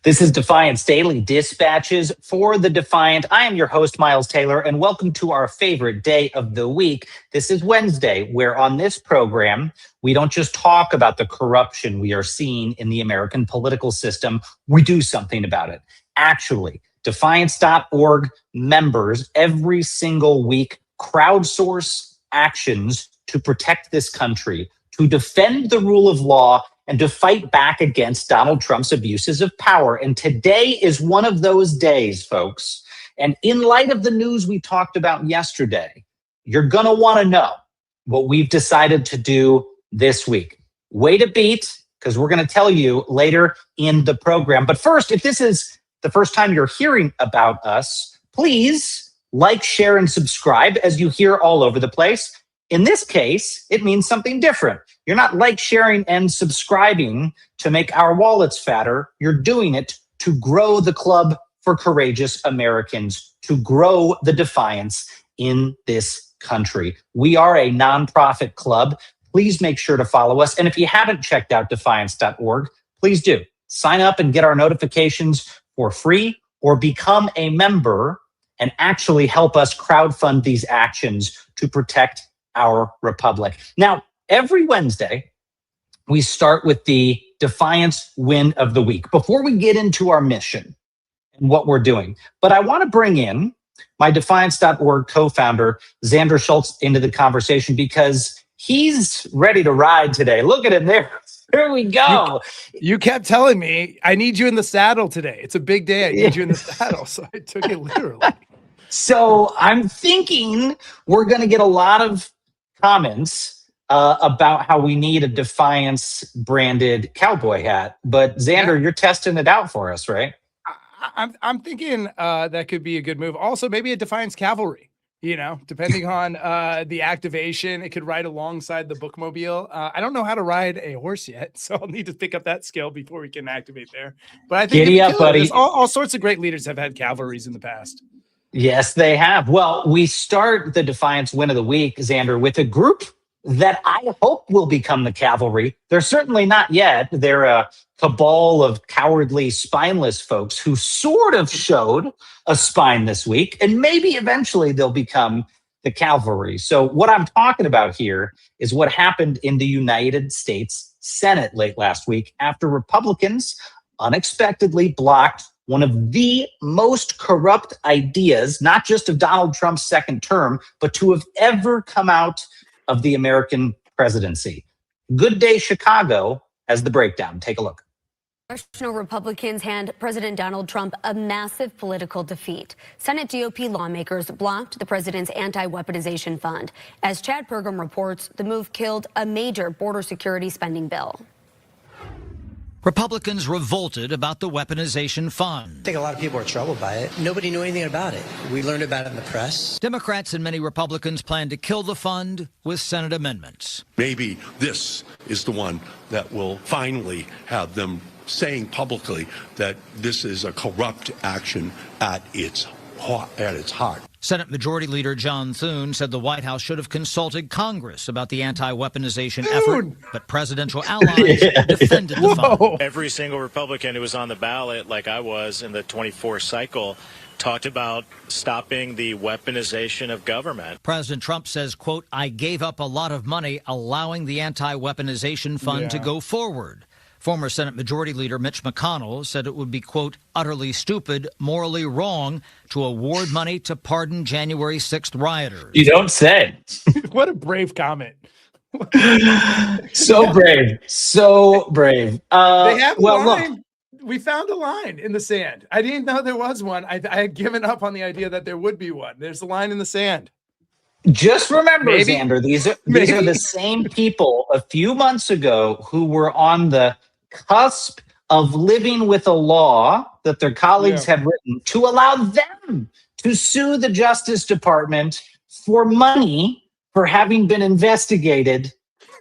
This is Defiance Daily Dispatches for the Defiant. I am your host, Miles Taylor, and welcome to our favorite day of the week. This is Wednesday, where on this program, we don't just talk about the corruption we are seeing in the American political system, we do something about it. Actually, Defiance.org members every single week crowdsource actions to protect this country, to defend the rule of law, and to fight back against Donald Trump's abuses of power. And today is one of those days, folks. And in light of the news we talked about yesterday, you're going to want to know what we've decided to do this week. Way to beat, because we're going to tell you later in the program. But first, if this is the first time you're hearing about us, please like, share, and subscribe as you hear all over the place. In this case, it means something different. You're not like, sharing, and subscribing to make our wallets fatter. You're doing it to grow the Club for Courageous Americans, to grow the defiance in this country. We are a nonprofit club. Please make sure to follow us. And if you haven't checked out defiance.org, please do. Sign up and get our notifications for free, or become a member and actually help us crowdfund these actions to protect our republic. Now, every Wednesday, we start with the Defiance Win of the Week before we get into our mission and what we're doing. But I want to bring in my Defiance.org co-founder, Xander Schultz, into the conversation because he's ready to ride today. Look at him there. Here we go. You kept telling me, I need you in the saddle today. It's a big day. I need you in the saddle. So I took it literally. So I'm thinking we're going to get a lot of comments about how we need a Defiance branded cowboy hat. But Xander, You're testing it out for us, right? I'm thinking that could be a good move. Also, maybe a Defiance cavalry, depending on the activation. It could ride alongside the bookmobile. I don't know how to ride a horse yet, so I'll need to pick up that skill before we can activate there. But I think giddy up, buddy. All sorts of great leaders have had cavalries in the past. Yes, they have. Well, we start the Defiance Win of the Week, Xander, with a group that I hope will become the cavalry. They're certainly not yet. They're a cabal of cowardly, spineless folks who sort of showed a spine this week, and maybe eventually they'll become the cavalry. So what I'm talking about here is what happened in the United States Senate late last week after Republicans unexpectedly blocked one of the most corrupt ideas, not just of Donald Trump's second term, but to have ever come out of the American presidency. Good Day Chicago has the breakdown. Take a look. Congressional Republicans hand President Donald Trump a massive political defeat. Senate GOP lawmakers blocked the president's anti-weaponization fund. As Chad Pergam reports, the move killed a major border security spending bill. Republicans revolted about the weaponization fund. I think a lot of people are troubled by it. Nobody knew anything about it. We learned about it in the press. Democrats and many Republicans plan to kill the fund with Senate amendments. Maybe this is the one that will finally have them saying publicly that this is a corrupt action at its heart. Senate Majority Leader John Thune said the White House should have consulted Congress about the anti-weaponization effort, but presidential allies defended the fund. Every single Republican who was on the ballot, like I was in the 24 cycle, talked about stopping the weaponization of government. President Trump says, quote, I gave up a lot of money allowing the anti-weaponization fund to go forward. Former Senate Majority Leader Mitch McConnell said it would be, quote, utterly stupid, morally wrong to award money to pardon January 6th rioters. You don't say. What a brave comment. So brave. So brave. They have a line. Look. We found a line in the sand. I didn't know there was one. I had given up on the idea that there would be one. There's a line in the sand. Just remember, Xander, these are the same people a few months ago who were on the cusp of living with a law that their colleagues had written to allow them to sue the Justice Department for money for having been investigated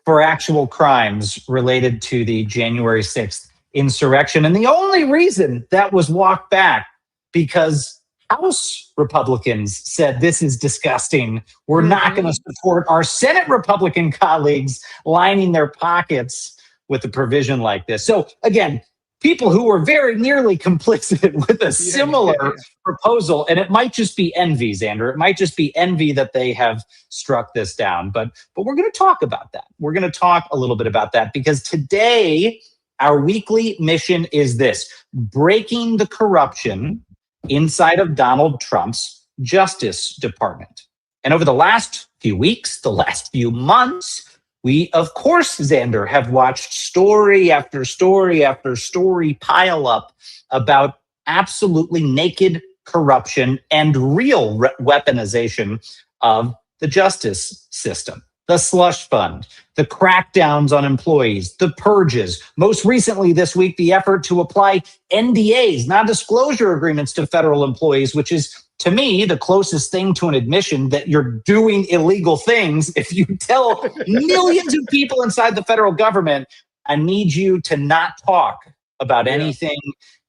for actual crimes related to the January 6th insurrection. And the only reason that was walked back because House Republicans said this is disgusting. We're not going to support our Senate Republican colleagues lining their pockets with a provision like this. So again, people who were very nearly complicit with a similar proposal. And it might just be envy, Xander. It might just be envy that they have struck this down. But we're going to talk about that. We're going to talk a little bit about that because today our weekly mission is this: breaking the corruption inside of Donald Trump's Justice Department. And over the last few weeks, the last few months, we, of course, Xander, have watched story after story after story pile up about absolutely naked corruption and real weaponization of the justice system. The slush fund, the crackdowns on employees, the purges. Most recently this week, the effort to apply NDAs, non-disclosure agreements, to federal employees, which is, to me, the closest thing to an admission that you're doing illegal things if you tell millions of people inside the federal government, I need you to not talk about anything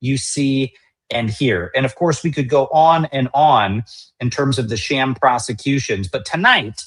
you see and hear. And of course, we could go on and on in terms of the sham prosecutions. But tonight,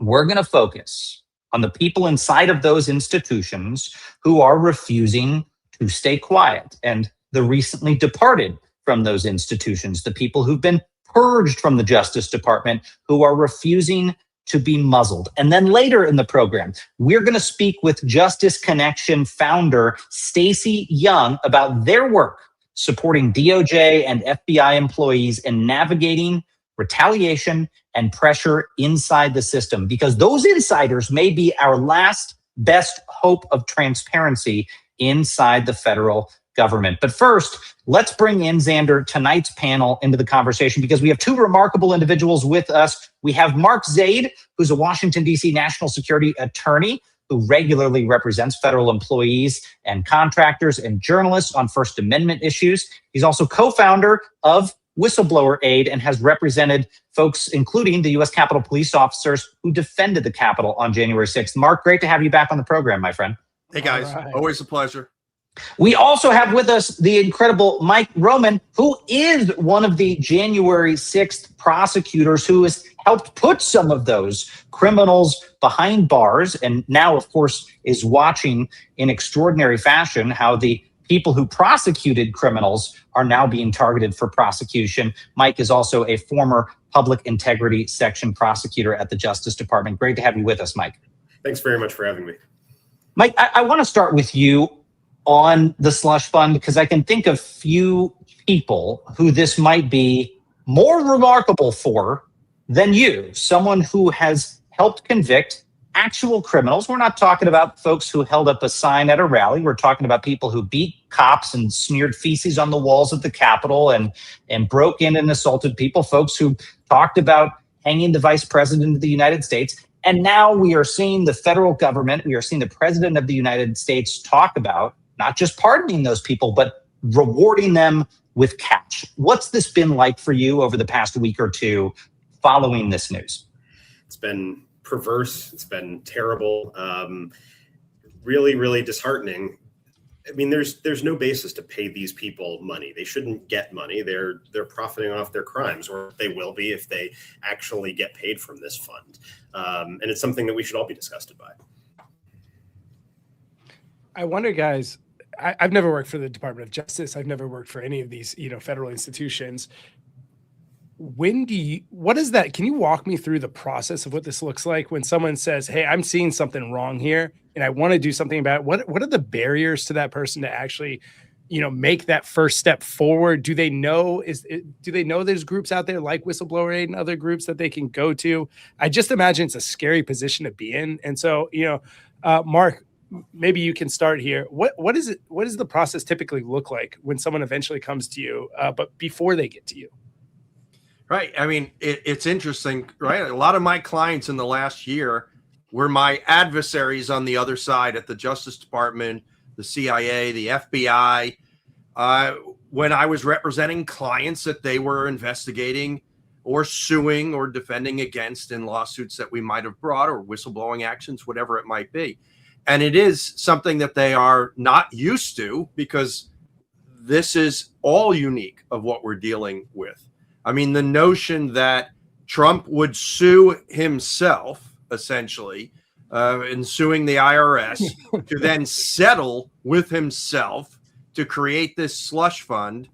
we're going to focus on the people inside of those institutions who are refusing to stay quiet, and the recently departed from those institutions, the people who've been purged from the Justice Department, who are refusing to be muzzled. And then later in the program, we're going to speak with Justice Connection founder Stacey Young about their work supporting DOJ and FBI employees in navigating retaliation and pressure inside the system, because those insiders may be our last best hope of transparency inside the federal government. But first, let's bring in, Xander, tonight's panel into the conversation, because we have two remarkable individuals with us. We have Mark Zaid, who's a Washington, D.C. national security attorney who regularly represents federal employees and contractors and journalists on First Amendment issues. He's also co-founder of Whistleblower Aid and has represented folks, including the U.S. Capitol police officers who defended the Capitol on January 6th. Mark, great to have you back on the program, my friend. Hey, guys. Always a pleasure. We also have with us the incredible Mike Roman, who is one of the January 6th prosecutors who has helped put some of those criminals behind bars, and now, of course, is watching in extraordinary fashion how the people who prosecuted criminals are now being targeted for prosecution. Mike is also a former public integrity section prosecutor at the Justice Department. Great to have you with us, Mike. Thanks very much for having me. Mike, I want to start with you on the slush fund, because I can think of few people who this might be more remarkable for than you, someone who has helped convict actual criminals. We're not talking about folks who held up a sign at a rally. We're talking about people who beat cops and smeared feces on the walls of the Capitol and broke in and assaulted people, folks who talked about hanging the vice president of the United States. And now we are seeing the federal government, we are seeing the president of the United States talk about not just pardoning those people, but rewarding them with cash. What's this been like for you over the past week or two following this news? It's been perverse. It's been terrible. Really, really disheartening. I mean, there's no basis to pay these people money. They shouldn't get money. They're profiting off their crimes, or they will be if they actually get paid from this fund. And it's something that we should all be disgusted by. I wonder, guys, I've never worked for the Department of Justice. I've never worked for any of these, federal institutions. What is that? Can you walk me through the process of what this looks like when someone says, hey, I'm seeing something wrong here and I want to do something about it? What are the barriers to that person to actually, make that first step forward? Do they know there's groups out there like Whistleblower Aid and other groups that they can go to? I just imagine it's a scary position to be in. And so, Mark, maybe you can start here. What does the process typically look like when someone eventually comes to you, but before they get to you? Right. I mean, it's interesting, right? A lot of my clients in the last year were my adversaries on the other side at the Justice Department, the CIA, the FBI, when I was representing clients that they were investigating or suing or defending against in lawsuits that we might have brought, or whistleblowing actions, whatever it might be. And it is something that they are not used to, because this is all unique of what we're dealing with. I mean, the notion that Trump would sue himself, essentially, in suing the IRS to then settle with himself to create this slush fund,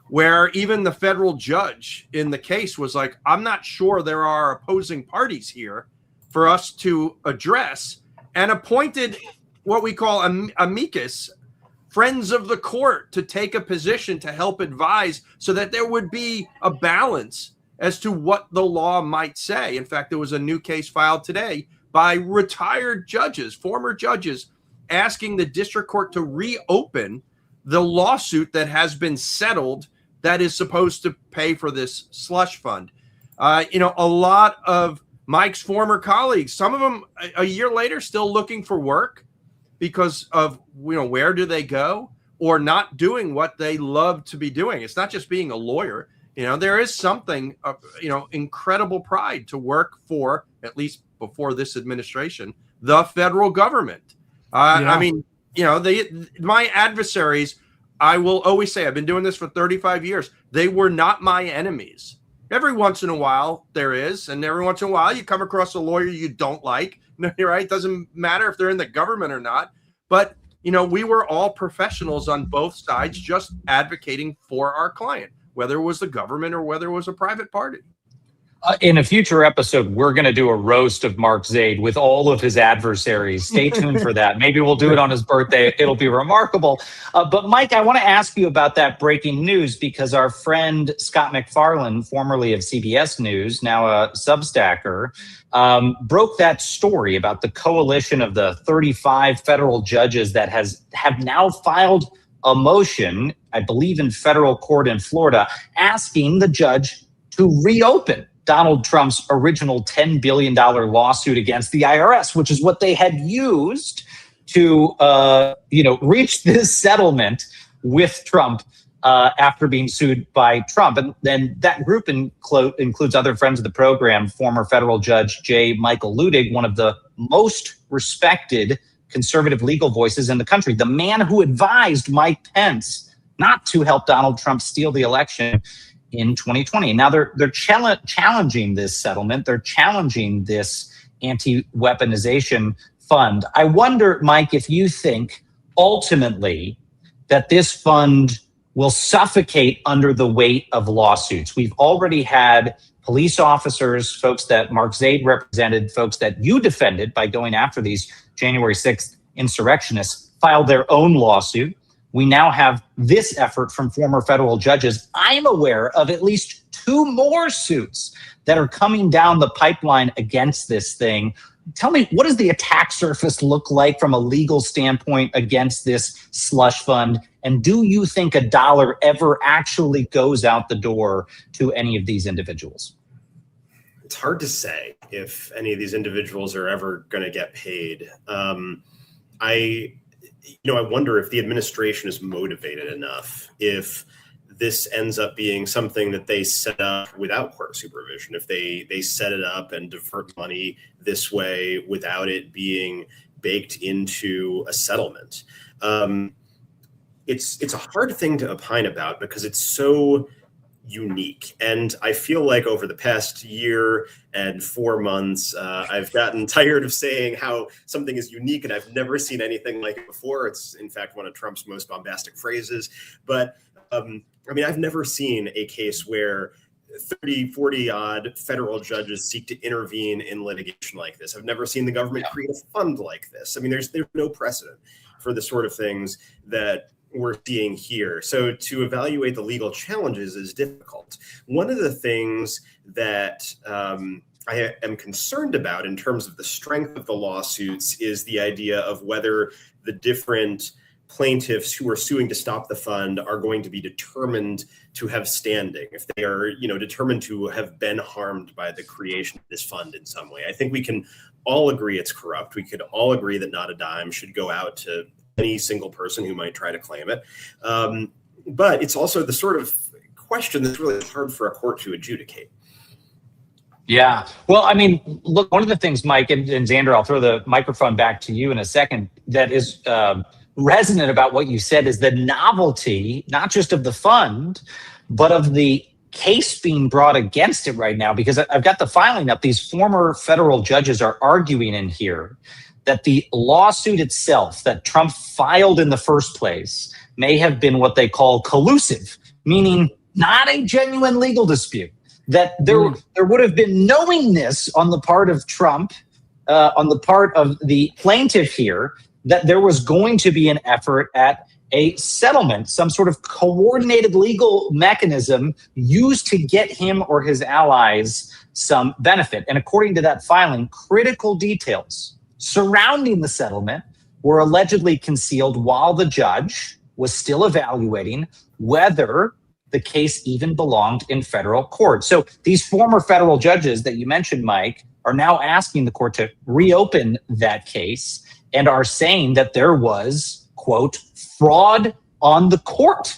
where even the federal judge in the case was like, I'm not sure there are opposing parties here for us to address, and appointed what we call amicus, friends of the court, to take a position to help advise so that there would be a balance as to what the law might say. In fact, there was a new case filed today by retired judges, former judges, asking the district court to reopen the lawsuit that has been settled that is supposed to pay for this slush fund. A lot of Mike's former colleagues, some of them a year later still looking for work because of, where do they go, or not doing what they love to be doing. It's not just being a lawyer. There is something, incredible pride to work for, at least before this administration, the federal government. I mean, my adversaries, I will always say, I've been doing this for 35 years. They were not my enemies. Every once in a while there is, and every once in a while you come across a lawyer you don't like, right? Doesn't matter if they're in the government or not. But, we were all professionals on both sides, just advocating for our client, whether it was the government or whether it was a private party. In a future episode, we're going to do a roast of Mark Zaid with all of his adversaries. Stay tuned for that. Maybe we'll do it on his birthday. It'll be remarkable. But Mike, I want to ask you about that breaking news, because our friend Scott MacFarlane, formerly of CBS News, now a Substacker, broke that story about the coalition of the 35 federal judges that have now filed a motion, I believe in federal court in Florida, asking the judge to reopen Donald Trump's original $10 billion lawsuit against the IRS, which is what they had used to, reach this settlement with Trump after being sued by Trump. And then that group includes other friends of the program, former federal judge J. Michael Ludig, one of the most respected conservative legal voices in the country, the man who advised Mike Pence not to help Donald Trump steal the election in 2020. Now they're challenging this settlement. They're challenging this anti-weaponization fund. I wonder, Mike, if you think ultimately that this fund will suffocate under the weight of lawsuits. We've already had police officers, folks that Mark Zaid represented, folks that you defended by going after these January 6th insurrectionists, filed their own lawsuit. We now have this effort from former federal judges. I'm aware of at least 2 more suits that are coming down the pipeline against this thing. Tell me, what does the attack surface look like from a legal standpoint against this slush fund? And do you think a dollar ever actually goes out the door to any of these individuals? It's hard to say if any of these individuals are ever going to get paid. I wonder if the administration is motivated enough, if this ends up being something that they set up without court supervision, if they set it up and divert money this way without it being baked into a settlement. It's a hard thing to opine about because it's so unique. And I feel like over the past year and 4 months, I've gotten tired of saying how something is unique and I've never seen anything like it before. It's, in fact, one of Trump's most bombastic phrases. But I've never seen a case where 30, 40 odd federal judges seek to intervene in litigation like this. I've never seen the government create a fund like this. I mean, there's no precedent for the sort of things that we're seeing here. So to evaluate the legal challenges is difficult. One of the things that I am concerned about in terms of the strength of the lawsuits is the idea of whether the different plaintiffs who are suing to stop the fund are going to be determined to have standing, if they are, determined to have been harmed by the creation of this fund in some way. I think we can all agree it's corrupt. We could all agree that not a dime should go out to any single person who might try to claim it. But it's also the sort of question that's really hard for a court to adjudicate. Yeah. Well, I mean, look, one of the things, Mike and Xander, I'll throw the microphone back to you in a second, that is resonant about what you said is the novelty, not just of the fund, but of the case being brought against it right now. Because I've got the filing up. These former federal judges are arguing in here that the lawsuit itself that Trump filed in the first place may have been what they call collusive, meaning not a genuine legal dispute. That there would have been knowingness on the part of Trump, on the part of the plaintiff here, that there was going to be an effort at a settlement, some sort of coordinated legal mechanism used to get him or his allies some benefit. And according to that filing, critical details surrounding the settlement were allegedly concealed while the judge was still evaluating whether the case even belonged in federal court. So these former federal judges that you mentioned, Mike, are now asking the court to reopen that case and are saying that there was, quote, fraud on the court,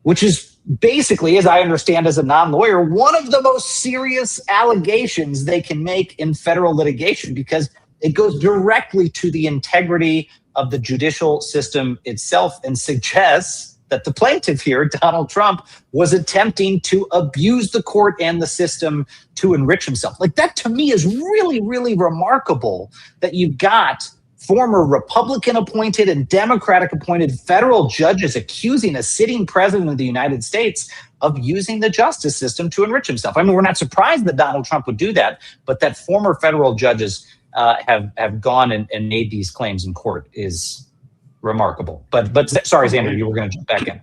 which is basically, as I understand as a non-lawyer, one of the most serious allegations they can make in federal litigation, because it goes directly to the integrity of the judicial system itself and suggests that the plaintiff here, Donald Trump, was attempting to abuse the court and the system to enrich himself. Like, that to me is really, really remarkable, that you've got former Republican appointed and Democratic appointed federal judges accusing a sitting president of the United States of using the justice system to enrich himself. I mean, we're not surprised that Donald Trump would do that, but that former federal judges have gone and made these claims in court is remarkable. But sorry, Xander, you were going to jump back in.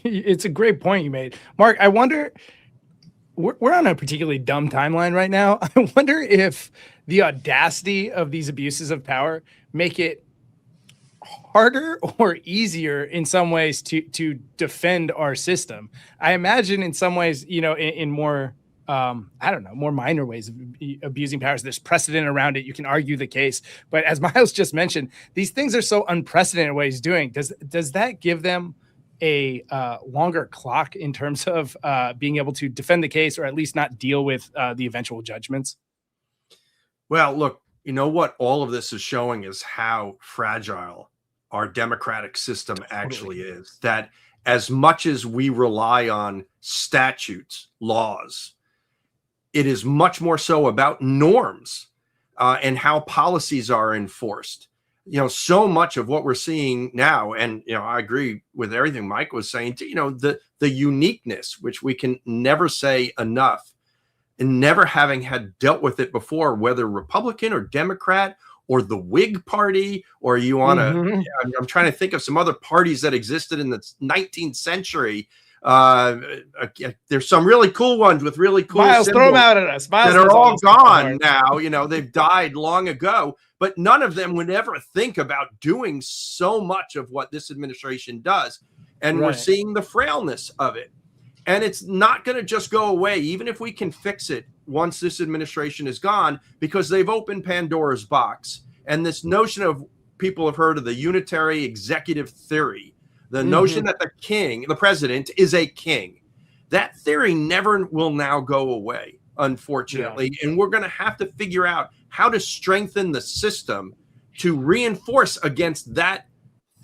It's a great point you made, Mark. I wonder, we're on a particularly dumb timeline right now. I wonder if the audacity of these abuses of power make it harder or easier in some ways to defend our system. I imagine in some ways, you know, in more more minor ways of abusing powers. There's precedent around it. You can argue the case. But as Miles just mentioned, these things are so unprecedented what he's doing. Does that give them a longer clock in terms of being able to defend the case, or at least not deal with the eventual judgments? Well, look, you know what all of this is showing is how fragile our democratic system actually is. That as much as we rely on statutes, laws, it is much more so about norms and how policies are enforced. You know, so much of what we're seeing now, and, you know, I agree with everything Mike was saying, you know, the uniqueness, which we can never say enough, and never having had dealt with it before, whether Republican or Democrat or the Whig Party, or you want to, I'm trying to think of some other parties that existed in the 19th century. There's some really cool ones with really cool Miles, throw them out at us. Miles, that are all gone now. You know, they've died long ago, but none of them would ever think about doing so much of what this administration does. And we're seeing the frailness of it. And it's not going to just go away, even if we can fix it once this administration is gone, because they've opened Pandora's box. And this notion of, people have heard of the unitary executive theory, the notion that the president is a king. That theory never will now go away, unfortunately. Yeah. And we're going to have to figure out how to strengthen the system to reinforce against that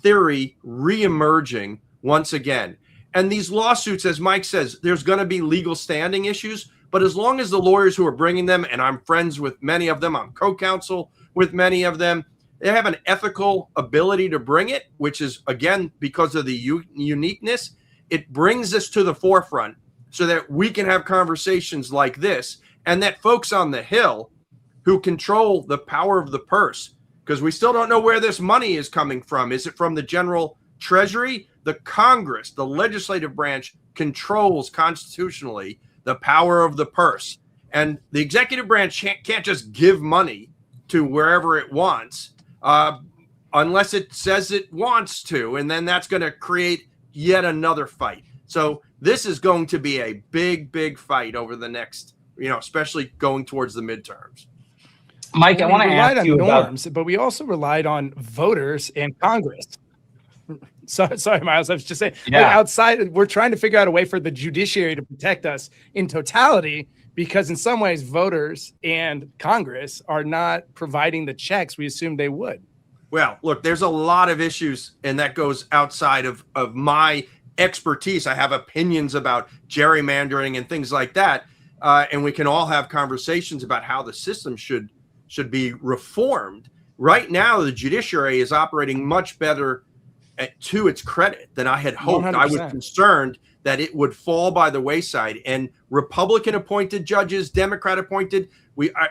theory reemerging once again. And these lawsuits, as Mike says, there's going to be legal standing issues. But as long as the lawyers who are bringing them, and I'm friends with many of them, I'm co-counsel with many of them, they have an ethical ability to bring it, which is, again, because of the uniqueness, it brings us to the forefront so that we can have conversations like this, and that folks on the Hill who control the power of the purse, because we still don't know where this money is coming from. Is it from the general treasury? The Congress, the legislative branch, controls constitutionally the power of the purse. And the executive branch can't just give money to wherever it wants unless it says it wants to. And then that's going to create yet another fight. So this is going to be a big, big fight over the next, you know, especially going towards the midterms. Mike, I want to ask you norms, but we also relied on voters and Congress. Sorry, Miles. I was just saying, like, outside, we're trying to figure out a way for the judiciary to protect us in totality, because in some ways, voters and Congress are not providing the checks we assumed they would. Well, look, there's a lot of issues, and that goes outside of my expertise. I have opinions about gerrymandering and things like that, and we can all have conversations about how the system should be reformed. Right now, the judiciary is operating much better to its credit than I had hoped. 100%. I was concerned that it would fall by the wayside, and Republican appointed judges, Democrat appointed,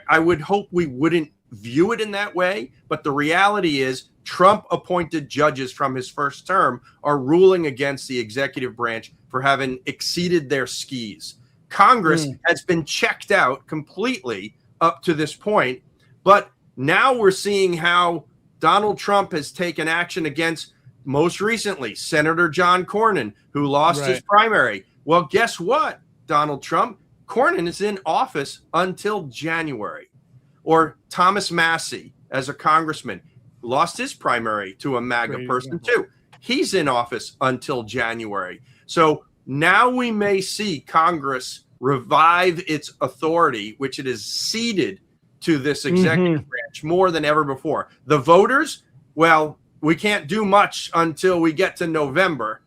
I would hope we wouldn't view it in that way. But the reality is Trump appointed judges from his first term are ruling against the executive branch for having exceeded their skis. Congress has been checked out completely up to this point, but now we're seeing how Donald Trump has taken action against, most recently, Senator John Cornyn, who lost his primary. Well, guess what, Donald Trump? Cornyn is in office until January. Or Thomas Massey, as a congressman, lost his primary to a MAGA person too. He's in office until January. So now we may see Congress revive its authority, which it has ceded to this executive branch more than ever before. The voters, well, we can't do much until we get to November,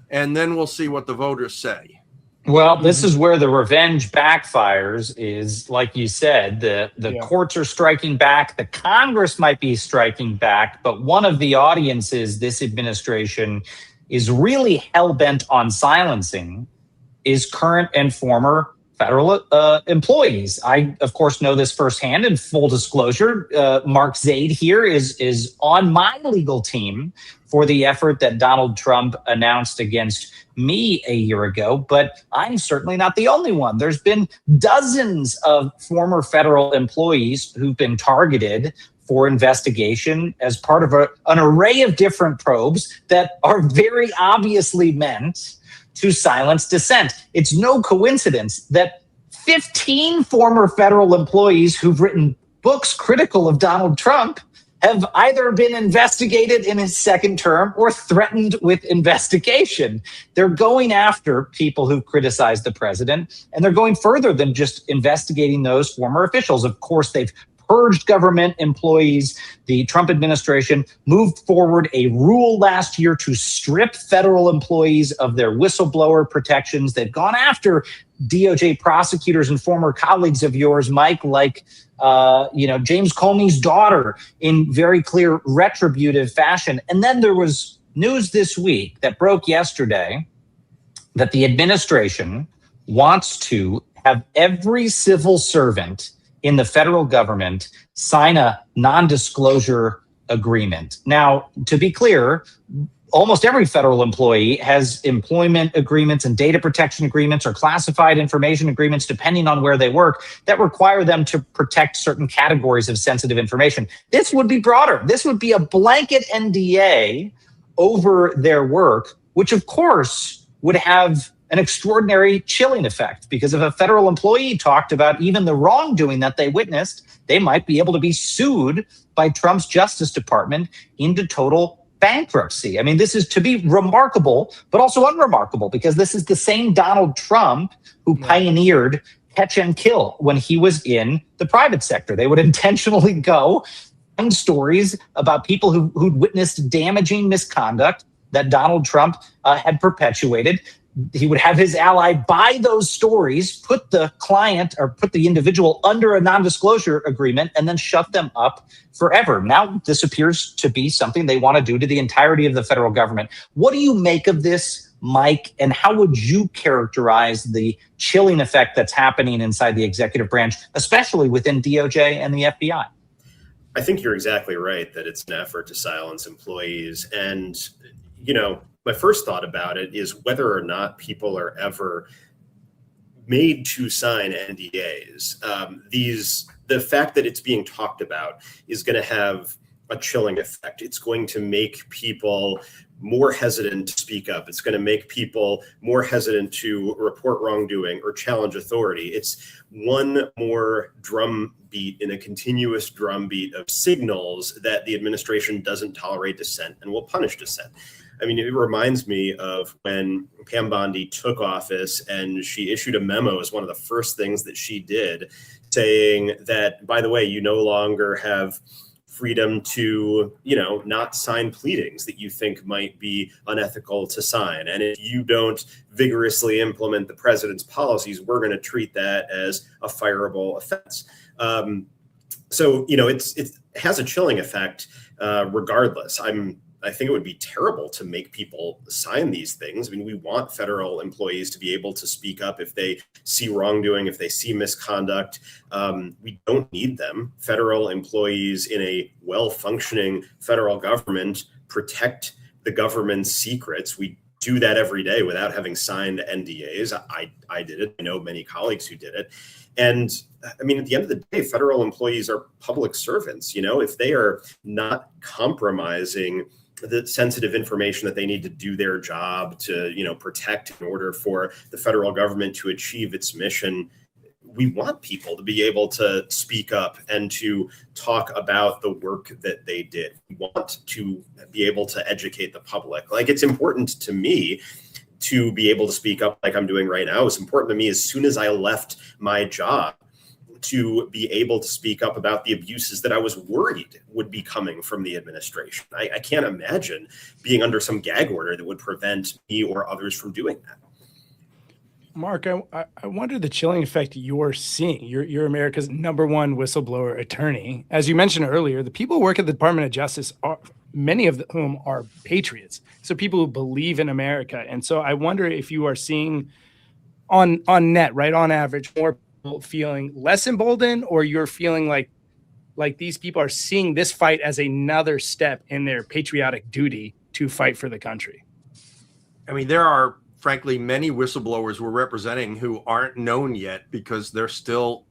and then we'll see what the voters say. Well, this is where the revenge backfires is, like you said, the courts are striking back. The Congress might be striking back, but one of the audiences this administration is really hell-bent on silencing is current and former federal employees. I, of course, know this firsthand. In full disclosure, Mark Zaid here is on my legal team for the effort that Donald Trump announced against me a year ago, but I'm certainly not the only one. There's been dozens of former federal employees who've been targeted for investigation as part of an array of different probes that are very obviously meant to silence dissent. It's no coincidence that 15 former federal employees who've written books critical of Donald Trump have either been investigated in his second term or threatened with investigation. They're going after people who criticize the president, and they're going further than just investigating those former officials. Of course, they've purged government employees. The Trump administration moved forward a rule last year to strip federal employees of their whistleblower protections. They've gone after DOJ prosecutors and former colleagues of yours, Mike, like James Comey's daughter, in very clear retributive fashion. And then there was news this week that broke yesterday that the administration wants to have every civil servant in the federal government sign a non-disclosure agreement. Now, to be clear, almost every federal employee has employment agreements and data protection agreements or classified information agreements, depending on where they work, that require them to protect certain categories of sensitive information. This would be broader. This would be a blanket NDA over their work, which of course would have an extraordinary chilling effect, because if a federal employee talked about even the wrongdoing that they witnessed, they might be able to be sued by Trump's Justice Department into total bankruptcy. I mean, this is to be remarkable, but also unremarkable, because this is the same Donald Trump who pioneered catch and kill when he was in the private sector. They would intentionally go find stories about people who'd witnessed damaging misconduct that Donald Trump had perpetuated. He would have his ally buy those stories, put the client or put the individual under a non-disclosure agreement, and then shut them up forever. Now, this appears to be something they want to do to the entirety of the federal government. What do you make of this, Mike? And how would you characterize the chilling effect that's happening inside the executive branch, especially within DOJ and the FBI? I think you're exactly right that it's an effort to silence employees. And, my first thought about it is whether or not people are ever made to sign NDAs. The fact that it's being talked about is going to have a chilling effect. It's going to make people more hesitant to speak up. It's going to make people more hesitant to report wrongdoing or challenge authority. It's one more drumbeat in a continuous drumbeat of signals that the administration doesn't tolerate dissent and will punish dissent. I mean, it reminds me of when Pam Bondi took office and she issued a memo as one of the first things that she did, saying that, by the way, you no longer have freedom to, not sign pleadings that you think might be unethical to sign. And if you don't vigorously implement the president's policies, we're going to treat that as a fireable offense. So, it has a chilling effect regardless. I'm I think it would be terrible to make people sign these things. I mean, we want federal employees to be able to speak up if they see wrongdoing, if they see misconduct. We don't need them. Federal employees in a well-functioning federal government protect the government's secrets. We do that every day without having signed NDAs. I did it. I know many colleagues who did it. And I mean, at the end of the day, federal employees are public servants. You know, if they are not compromising the sensitive information that they need to do their job to, you know, protect in order for the federal government to achieve its mission, we want people to be able to speak up and to talk about the work that they did. We want to be able to educate the public. Like, it's important to me to be able to speak up like I'm doing right now. It's important to me as soon as I left my job to be able to speak up about the abuses that I was worried would be coming from the administration. I can't imagine being under some gag order that would prevent me or others from doing that. Mark, I wonder the chilling effect you're seeing. You're America's #1 whistleblower attorney. As you mentioned earlier, the people who work at the Department of Justice are many of whom are patriots. So people who believe in America. And so I wonder if you are seeing on net, right, on average, more people feeling less emboldened, or you're feeling like these people are seeing this fight as another step in their patriotic duty to fight for the country. I mean, there are, frankly, many whistleblowers we're representing who aren't known yet because they're still,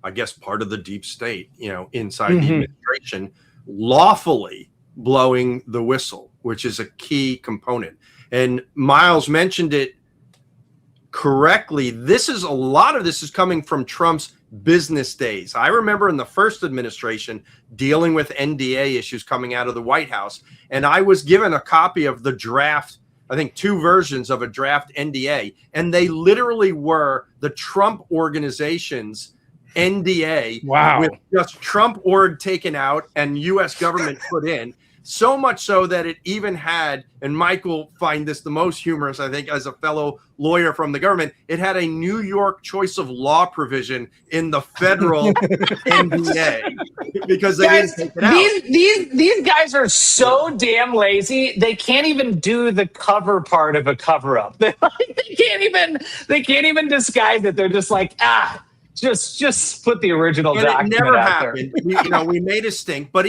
I guess, part of the deep state, you know, inside the administration, lawfully blowing the whistle, which is a key component. And Miles mentioned it correctly. A lot of this is coming from Trump's business days. I remember in the first administration dealing with NDA issues coming out of the White House, and I was given a copy of the draft, I think 2 versions of a draft NDA, and they literally were the Trump organization's NDA. Wow. With just Trump org taken out and U.S. government put in. So much so that it even had, and Mike will find this the most humorous, I think, as a fellow lawyer from the government, it had a New York choice of law provision in the federal NDA because they didn't take it out. These guys are so damn lazy. They can't even do the cover part of a cover up. They can't even disguise it. They're just like, just put the original document it never out there. happened. We made a stink, but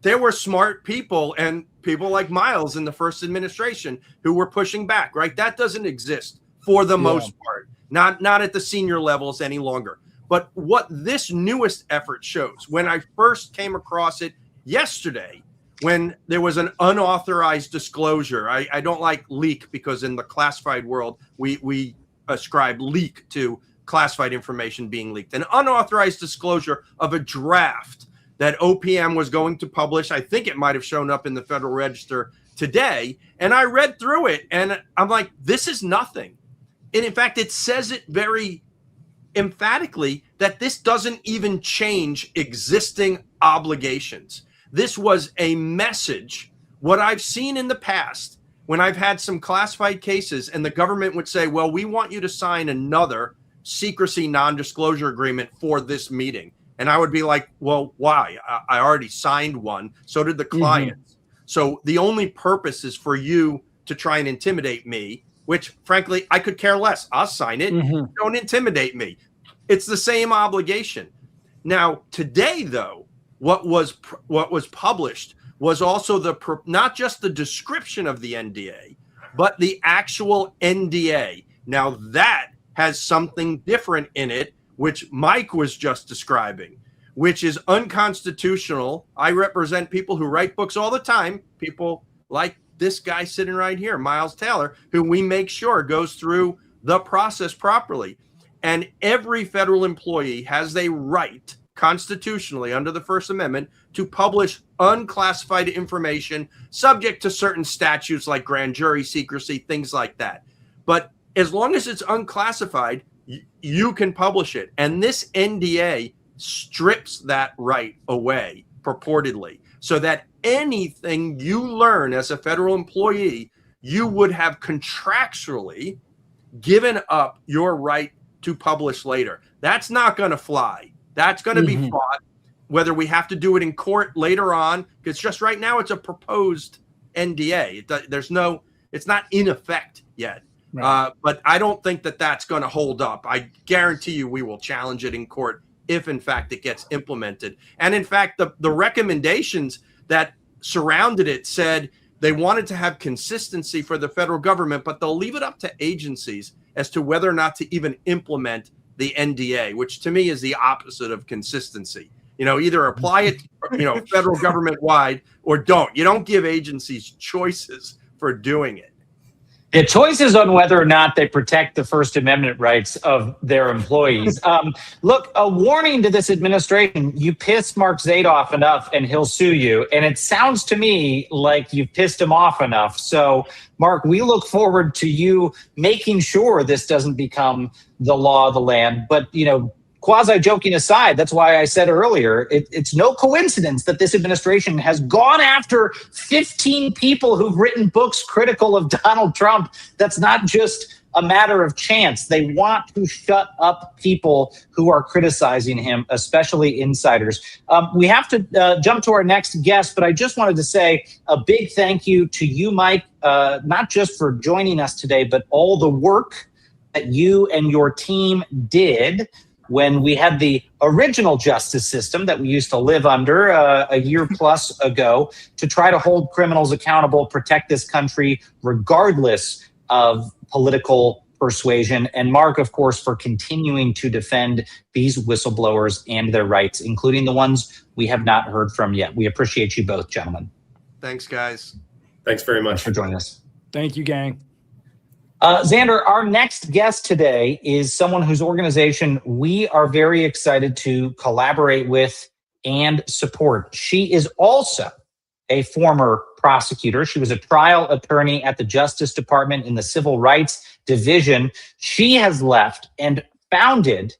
there were smart people and people like Miles in the first administration who were pushing back, right? That doesn't exist for the most part, not at the senior levels any longer. But what this newest effort shows, when I first came across it yesterday, when there was an unauthorized disclosure, I don't like leak because in the classified world, we ascribe leak to classified information being leaked. An unauthorized disclosure of a draft that OPM was going to publish. I think it might have shown up in the Federal Register today. And I read through it and I'm like, this is nothing. And in fact, it says it very emphatically that this doesn't even change existing obligations. This was a message. What I've seen in the past, when I've had some classified cases and the government would say, well, we want you to sign another secrecy non-disclosure agreement for this meeting. And I would be like, well, why? I already signed one. So did the clients. So the only purpose is for you to try and intimidate me, which frankly, I could care less. I'll sign it. Don't intimidate me. It's the same obligation. Now, today, though, what was published was also not just the description of the NDA, but the actual NDA. Now that has something different in it, which Mike was just describing, which is unconstitutional. I represent people who write books all the time, people like this guy sitting right here, Miles Taylor, who we make sure goes through the process properly. And every federal employee has a right constitutionally under the First Amendment to publish unclassified information subject to certain statutes like grand jury secrecy, things like that. But as long as it's unclassified, you can publish it. And this NDA strips that right away, purportedly, so that anything you learn as a federal employee, you would have contractually given up your right to publish later. That's not going to fly. That's going to be fought, whether we have to do it in court later on, because just right now it's a proposed NDA. It's not in effect yet. Right. But I don't think that that's going to hold up. I guarantee you we will challenge it in court if, in fact, it gets implemented. And, in fact, the recommendations that surrounded it said they wanted to have consistency for the federal government, but they'll leave it up to agencies as to whether or not to even implement the NDA, which to me is the opposite of consistency. Either apply it, federal government wide or don't. You don't give agencies choices for doing it. The choices on whether or not they protect the First Amendment rights of their employees. Look, a warning to this administration: you piss Mark Zaid off enough and he'll sue you. And it sounds to me like you've pissed him off enough. So, Mark, we look forward to you making sure this doesn't become the law of the land. But, quasi-joking aside, that's why I said earlier, it's no coincidence that this administration has gone after 15 people who've written books critical of Donald Trump. That's not just a matter of chance. They want to shut up people who are criticizing him, especially insiders. We have to jump to our next guest, but I just wanted to say a big thank you to you, Mike, not just for joining us today, but all the work that you and your team did when we had the original justice system that we used to live under a year plus ago to try to hold criminals accountable, protect this country regardless of political persuasion. And Mark, of course, for continuing to defend these whistleblowers and their rights, including the ones we have not heard from yet. We appreciate you both, gentlemen. Thanks, guys. Thanks very much for joining us. Thank you, gang. Xander, our next guest today is someone whose organization we are very excited to collaborate with and support. She is also a former prosecutor. She was a trial attorney at the Justice Department in the Civil Rights Division. She has left and founded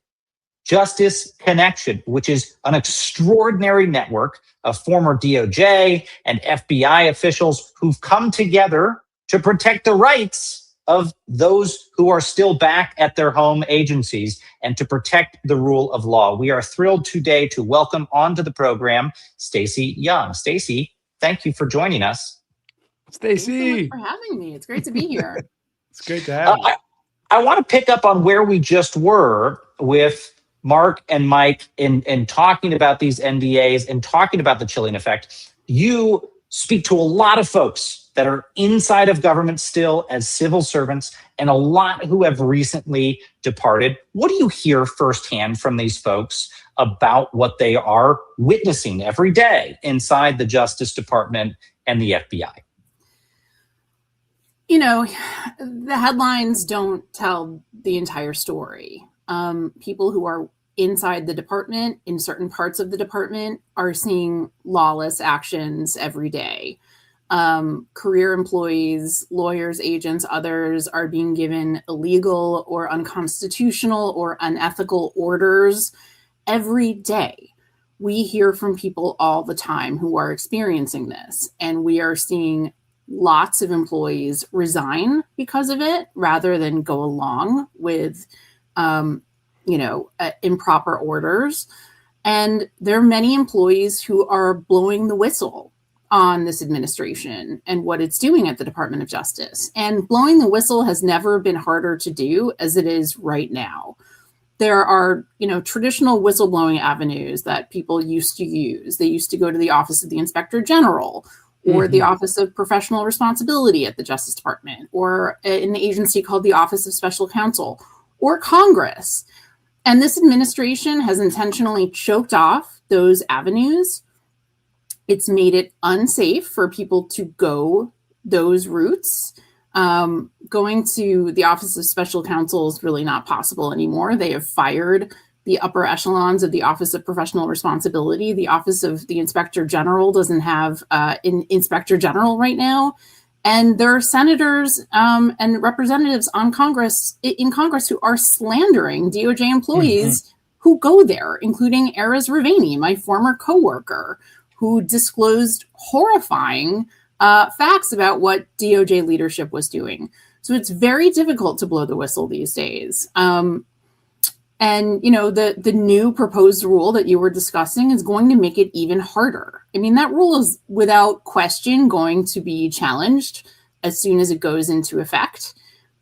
Justice Connection, which is an extraordinary network of former DOJ and FBI officials who've come together to protect the rights of those who are still back at their home agencies and to protect the rule of law. We are thrilled today to welcome onto the program Stacey Young. Stacey, thank you for joining us. Stacey, thanks so much for having me. It's great to be here. It's great to have you. I want to pick up on where we just were with Mark and Mike in talking about these NDAs and talking about the chilling effect. You speak to a lot of folks that are inside of government still as civil servants and a lot who have recently departed. What do you hear firsthand from these folks about what they are witnessing every day inside the Justice Department and the FBI? The headlines don't tell the entire story. People who are inside the department, in certain parts of the department, are seeing lawless actions every day. Career employees, lawyers, agents, others are being given illegal or unconstitutional or unethical orders every day. We hear from people all the time who are experiencing this, and we are seeing lots of employees resign because of it rather than go along with, improper orders. And there are many employees who are blowing the whistle on this administration and what it's doing at the Department of Justice. And blowing the whistle has never been harder to do as it is right now. There are, traditional whistleblowing avenues that people used to use. They used to go to the Office of the Inspector General or the Office of Professional Responsibility at the Justice Department, or an agency called the Office of Special Counsel, or Congress. And this administration has intentionally choked off those avenues. It's made it unsafe for people to go those routes. Going to the Office of Special Counsel is really not possible anymore. They have fired the upper echelons of the Office of Professional Responsibility. The Office of the Inspector General doesn't have an Inspector General right now. And there are senators and representatives in Congress who are slandering DOJ employees who go there, including Erez Ravani, my former coworker, who disclosed horrifying facts about what DOJ leadership was doing. So it's very difficult to blow the whistle these days. And, the new proposed rule that you were discussing is going to make it even harder. I mean, that rule is without question going to be challenged as soon as it goes into effect.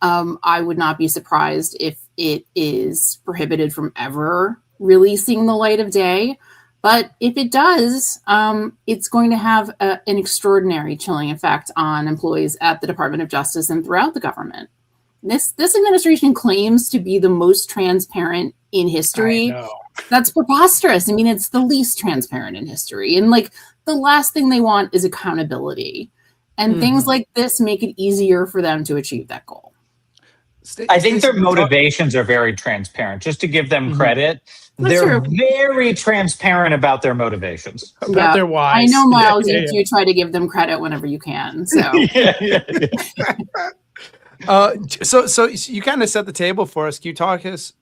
I would not be surprised if it is prohibited from ever really seeing the light of day. But if it does, it's going to have an extraordinary chilling effect on employees at the Department of Justice and throughout the government. This administration claims to be the most transparent in history. That's preposterous. I mean, it's the least transparent in history. And the last thing they want is accountability. And things like this make it easier for them to achieve that goal. I think their motivations are very transparent. Just to give them credit, they're very transparent about their motivations. About their whys. I know, Miles, you do try to give them credit whenever you can. So. So you kind of set the table for us. Can you talk us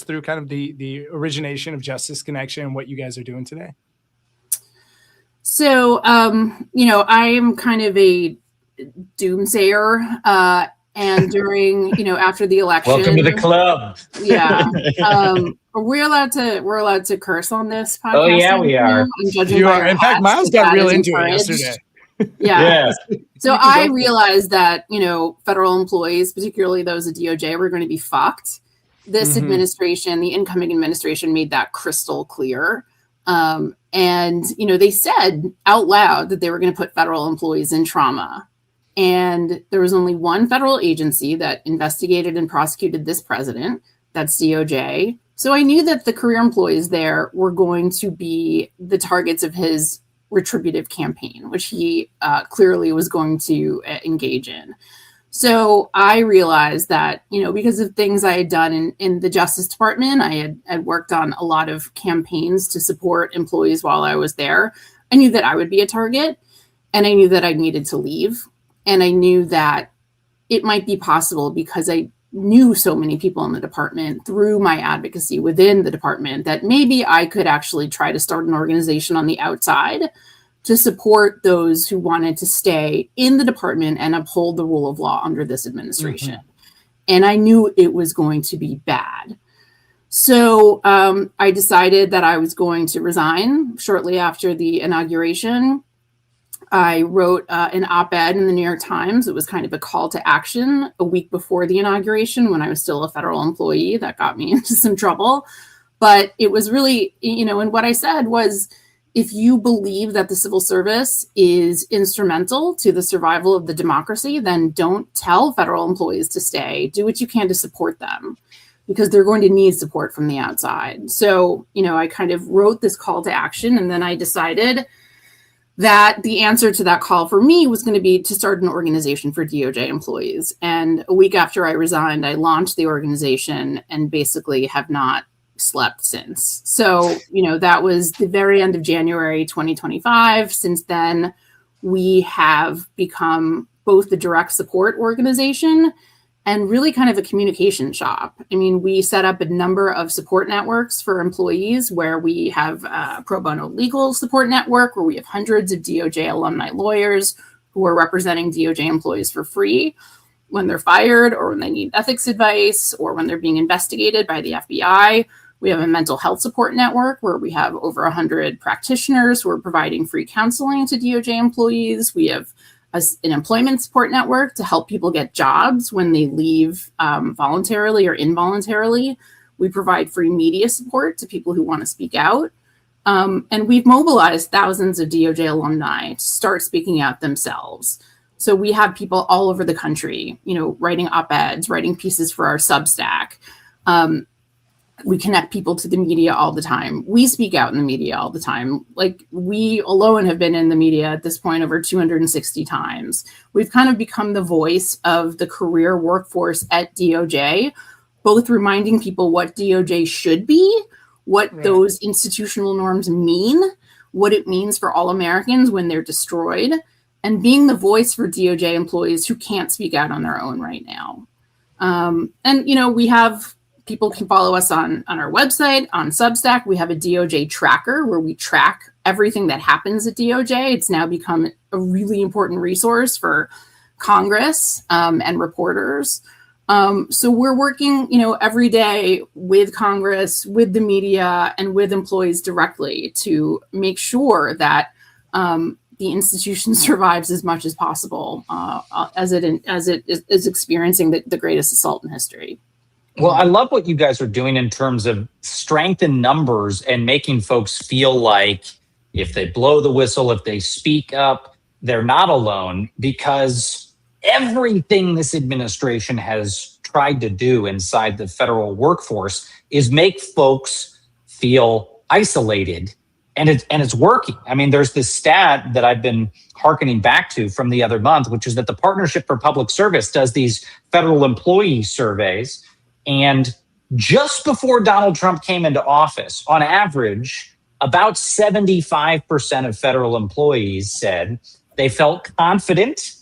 through kind of the origination of Justice Connection and what you guys are doing today? So, I am kind of a doomsayer, and during, after the election. Welcome to the club. Yeah. We're allowed to curse on this podcast. Oh yeah, we are. You are. In fact, Miles got real into it yesterday. Yeah. So I realized that, federal employees, particularly those at DOJ, were going to be fucked. This administration, the incoming administration, made that crystal clear. And, they said out loud that they were going to put federal employees in trauma. And there was only one federal agency that investigated and prosecuted this president. That's DOJ. So I knew that the career employees there were going to be the targets of his retributive campaign, which he clearly was going to engage in. So I realized that, because of things I had done in the Justice Department, I had worked on a lot of campaigns to support employees while I was there. I knew that I would be a target, and I knew that I needed to leave. And I knew that it might be possible because I knew so many people in the department through my advocacy within the department that maybe I could actually try to start an organization on the outside to support those who wanted to stay in the department and uphold the rule of law under this administration. And I knew it was going to be bad. So I decided that I was going to resign shortly after the inauguration. I wrote an op-ed in the New York Times. It was kind of a call to action a week before the inauguration when I was still a federal employee. That got me into some trouble. But it was really, and what I said was, if you believe that the civil service is instrumental to the survival of the democracy, then don't tell federal employees to stay. Do what you can to support them because they're going to need support from the outside. So, I kind of wrote this call to action, and then I decided that the answer to that call for me was going to be to start an organization for DOJ employees. And a week after I resigned, I launched the organization and basically have not slept since. So, that was the very end of January 2025. Since then, we have become both the direct support organization and really kind of a communication shop. I mean, we set up a number of support networks for employees where we have a pro bono legal support network where we have hundreds of DOJ alumni lawyers who are representing DOJ employees for free when they're fired or when they need ethics advice or when they're being investigated by the FBI. We have a mental health support network where we have over 100 practitioners who are providing free counseling to DOJ employees. We have an employment support network to help people get jobs when they leave voluntarily or involuntarily. We provide free media support to people who want to speak out. And we've mobilized thousands of DOJ alumni to start speaking out themselves. So we have people all over the country, writing op-eds, writing pieces for our Substack. We connect people to the media all the time. We speak out in the media all the time. We alone have been in the media at this point over 260 times. We've kind of become the voice of the career workforce at DOJ, both reminding people what DOJ should be, what those institutional norms mean, what it means for all Americans when they're destroyed, and being the voice for DOJ employees who can't speak out on their own right now. We have people can follow us on our website, on Substack. We have a DOJ tracker where we track everything that happens at DOJ. It's now become a really important resource for Congress and reporters. So we're working, every day with Congress, with the media, and with employees directly to make sure that the institution survives as much as possible as it is experiencing the greatest assault in history. Well, I love what you guys are doing in terms of strength in numbers and making folks feel like if they blow the whistle, if they speak up, they're not alone, because everything this administration has tried to do inside the federal workforce is make folks feel isolated. And it's working. I mean, there's this stat that I've been hearkening back to from the other month, which is that the Partnership for Public Service does these federal employee surveys. And just before Donald Trump came into office, on average, about 75% of federal employees said they felt confident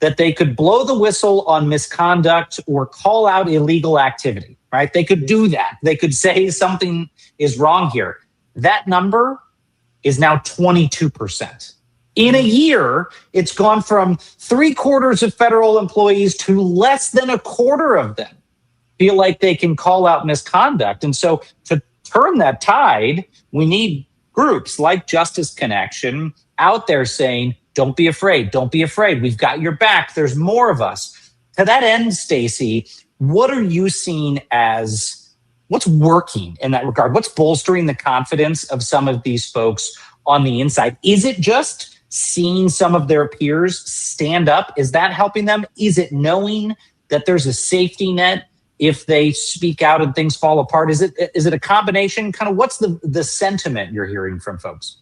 that they could blow the whistle on misconduct or call out illegal activity, right? They could do that. They could say something is wrong here. That number is now 22%. In a year, it's gone from 3/4 of federal employees to less than 1/4 of them feel like they can call out misconduct. And so to turn that tide, we need groups like Justice Connection out there saying, don't be afraid. Don't be afraid. We've got your back. There's more of us. To that end, Stacey, what are you seeing as what's working in that regard? What's bolstering the confidence of some of these folks on the inside? Is it just seeing some of their peers stand up? Is that helping them? Is it knowing that there's a safety net if they speak out and things fall apart? Is it a combination? Kind of what's the sentiment you're hearing from folks?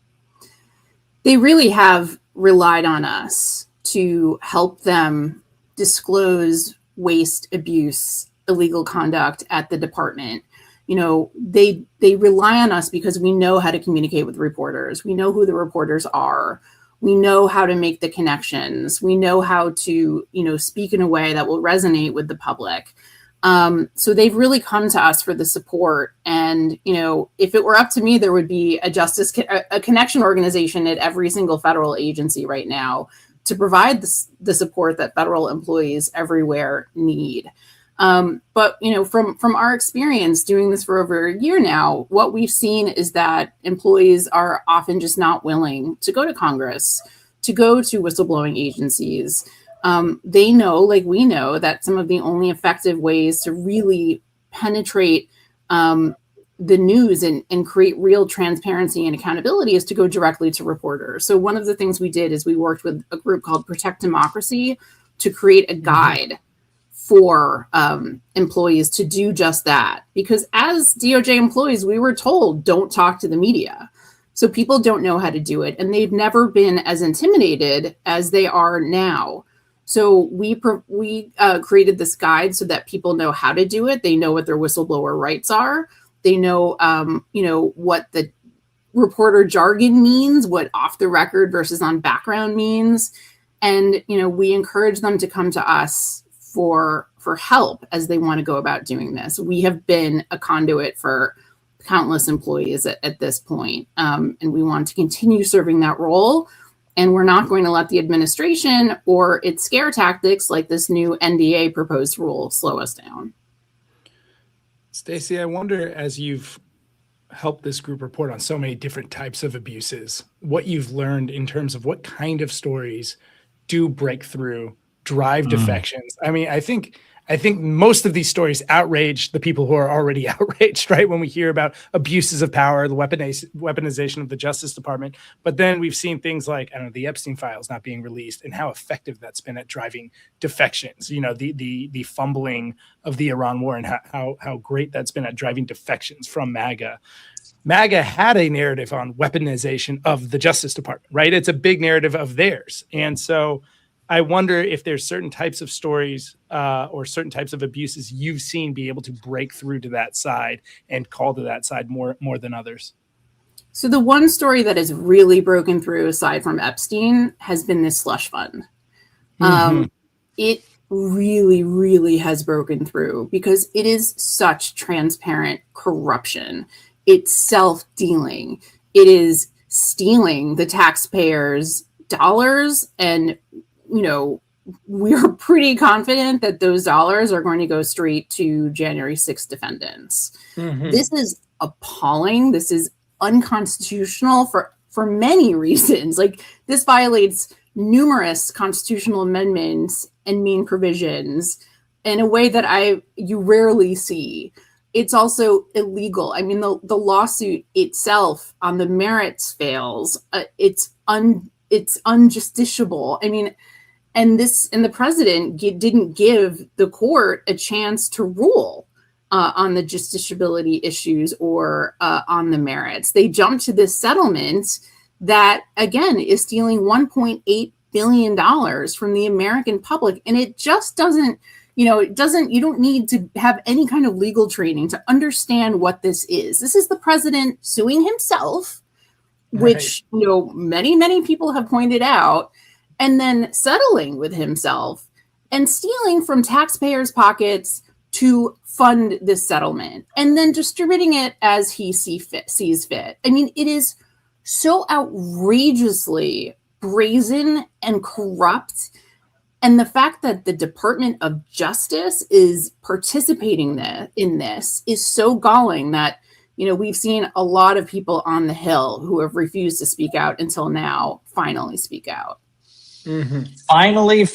They really have relied on us to help them disclose waste, abuse, illegal conduct at the department. They rely on us because we know how to communicate with reporters. We know who the reporters are. We know how to make the connections. We know how to, speak in a way that will resonate with the public. So they've really come to us for the support. And, if it were up to me, there would be a connection organization at every single federal agency right now to provide the support that federal employees everywhere need. But from our experience doing this for over a year now, what we've seen is that employees are often just not willing to go to Congress, to go to whistleblowing agencies. They know, like we know, that some of the only effective ways to really penetrate the news and create real transparency and accountability is to go directly to reporters. So one of the things we did is we worked with a group called Protect Democracy to create a guide for employees to do just that. Because as DOJ employees, we were told, don't talk to the media. So people don't know how to do it, and they've never been as intimidated as they are now. So we created this guide so that people know how to do it. They know what their whistleblower rights are. They know, what the reporter jargon means, what off the record versus on background means. And, we encourage them to come to us for help as they want to go about doing this. We have been a conduit for countless employees at this point, and we want to continue serving that role. And we're not going to let the administration or its scare tactics like this new NDA proposed rule slow us down. Stacey, I wonder, as you've helped this group report on so many different types of abuses, what you've learned in terms of what kind of stories do break through, drive defections. I mean, I think most of these stories outrage the people who are already outraged, right? When we hear about abuses of power, the weaponization of the Justice Department. But then we've seen things like, the Epstein files not being released and how effective that's been at driving defections, the fumbling of the Iran war and how great that's been at driving defections from MAGA. MAGA had a narrative on weaponization of the Justice Department, right? It's a big narrative of theirs. And so I wonder if there's certain types of stories or certain types of abuses you've seen be able to break through to that side and call to that side more than others. So the one story that has really broken through, aside from Epstein, has been this slush fund. It really, really has broken through because it is such transparent corruption. It's self-dealing. It is stealing the taxpayers' dollars and we're pretty confident that those dollars are going to go straight to January 6th defendants. This is appalling. This is unconstitutional for many reasons. Like, this violates numerous constitutional amendments and main provisions in a way that you rarely see. It's also illegal. I mean, the lawsuit itself on the merits fails. It's unjusticiable. I mean, and the president didn't give the court a chance to rule on the justiciability issues or on the merits. They jumped to this settlement that, again, is stealing $1.8 billion from the American public. And it just doesn't, you don't need to have any kind of legal training to understand what this is. This is the president suing himself, which, many, many people have pointed out, and then settling with himself and stealing from taxpayers' pockets to fund this settlement, and then distributing it as he sees fit. I mean, it is so outrageously brazen and corrupt. And the fact that the Department of Justice is participating in this is so galling that, we've seen a lot of people on the Hill who have refused to speak out until now finally speak out. Finally,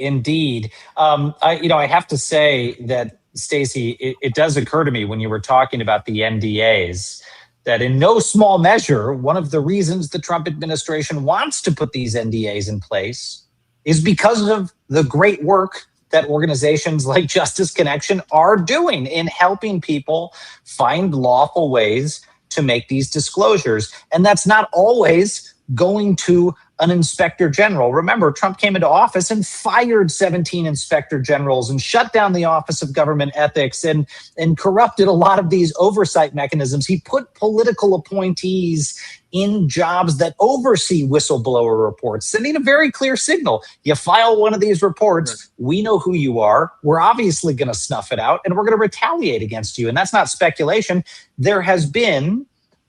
indeed. I have to say that, Stacey, it does occur to me when you were talking about the NDAs that in no small measure, one of the reasons the Trump administration wants to put these NDAs in place is because of the great work that organizations like Justice Connection are doing in helping people find lawful ways to make these disclosures. And that's not always going to an inspector general. Remember, Trump came into office and fired 17 inspector generals and shut down the Office of Government Ethics and corrupted a lot of these oversight mechanisms. He put political appointees in jobs that oversee whistleblower reports, sending a very clear signal. You file one of these reports, we know who you are. We're obviously going to snuff it out and we're going to retaliate against you. And that's not speculation. There has been,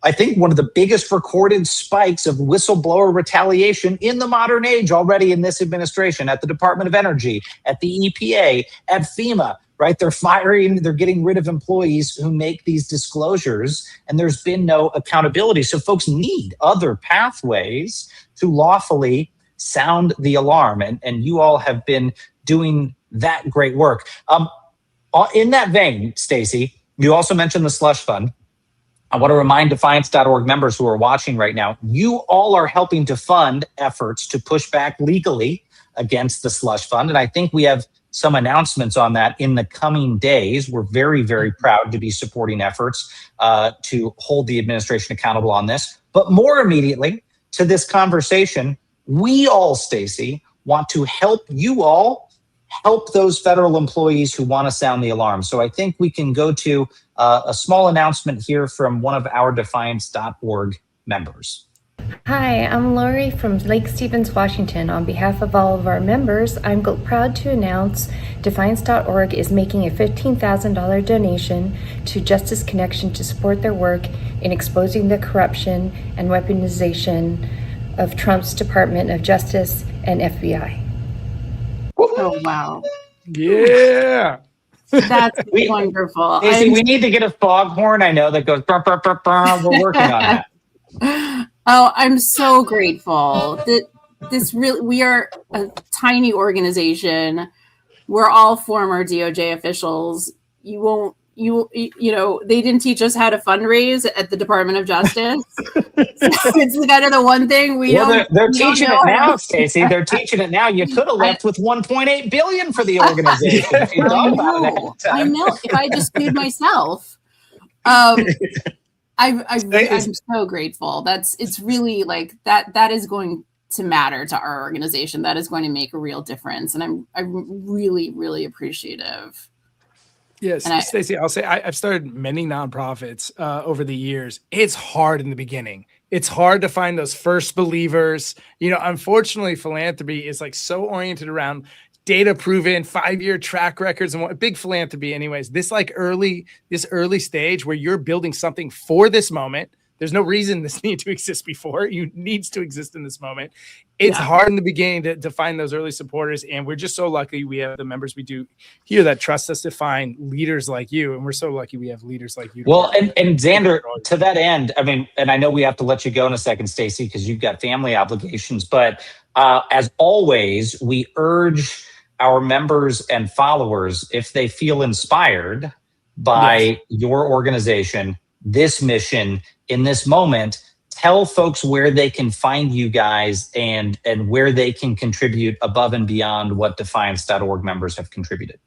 I think, one of the biggest recorded spikes of whistleblower retaliation in the modern age already in this administration, at the Department of Energy, at the EPA, at FEMA, right? They're getting rid of employees who make these disclosures, and there's been no accountability. So folks need other pathways to lawfully sound the alarm, and you all have been doing that great work. In that vein, Stacey, you also mentioned the slush fund. I want to remind Defiance.org members who are watching right now, you all are helping to fund efforts to push back legally against the slush fund. And I think we have some announcements on that in the coming days. We're very, very proud to be supporting efforts to hold the administration accountable on this. But more immediately to this conversation, we all, Stacey, want to help you all help those federal employees who want to sound the alarm. So I think we can go to a small announcement here from one of our Defiance.org members. Hi, I'm Lori from Lake Stevens, Washington. On behalf of all of our members, I'm proud to announce Defiance.org is making a $15,000 donation to Justice Connection to support their work in exposing the corruption and weaponization of Trump's Department of Justice and FBI. Oh, wow. Yeah. That's wonderful. Stacey, we need to get a foghorn, I know, that goes, burr, burr, burr, burr. We're working on that. Oh, I'm so grateful that we are a tiny organization. We're all former DOJ officials. They didn't teach us how to fundraise at the Department of Justice. It's kind of the one thing they're teaching it now, Stacey. They're teaching it now. You could have left with $1.8 billion for the organization. I know. If I just sued myself. I'm so grateful. It's really like that is going to matter to our organization. That is going to make a real difference. And I'm really, really appreciative. Yes, Stacey, I'll say I've started many nonprofits over the years. It's hard in the beginning. It's hard to find those first believers. Unfortunately, philanthropy is like so oriented around data proven 5-year track records and big philanthropy anyways. This early stage where you're building something for this moment. There's no reason this needed to exist before. It needs to exist in this moment. It's hard in the beginning to find those early supporters, and we're just so lucky we have the members we do here that trust us to find leaders like you, and we're so lucky we have leaders like you. Well, and Xander, to that end, I mean, and I know we have to let you go in a second, Stacey, because you've got family obligations, but as always, we urge our members and followers, if they feel inspired by your organization, this mission, in this moment, tell folks where they can find you guys and where they can contribute above and beyond what defiance.org members have contributed.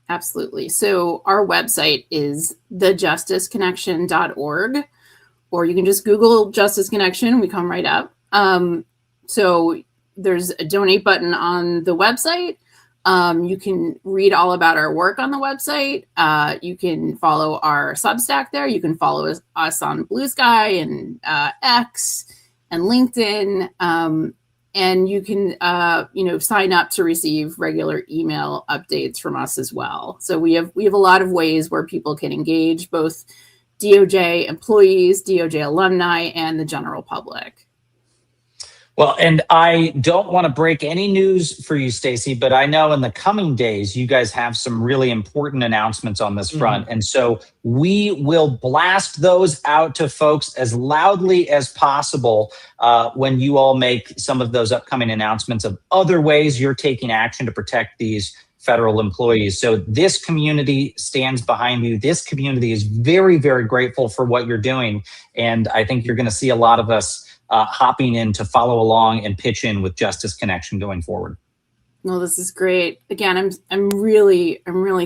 Absolutely. So our website is thejusticeconnection.org, or you can just Google Justice Connection. We come right up. So there's a donate button on the website. You can read all about our work on the website. You can follow our Substack there. You can follow us on Blue Sky and X and LinkedIn. And you can, sign up to receive regular email updates from us as well. So we have a lot of ways where people can engage, both DOJ employees, DOJ alumni, and the general public. Well, and I don't want to break any news for you, Stacey, but I know in the coming days, you guys have some really important announcements on this front. And so we will blast those out to folks as loudly as possible when you all make some of those upcoming announcements of other ways you're taking action to protect these federal employees. So this community stands behind you. This community is very, very grateful for what you're doing. And I think you're going to see a lot of us hopping in to follow along and pitch in with Justice Connection going forward. No, this is great. Again, I'm really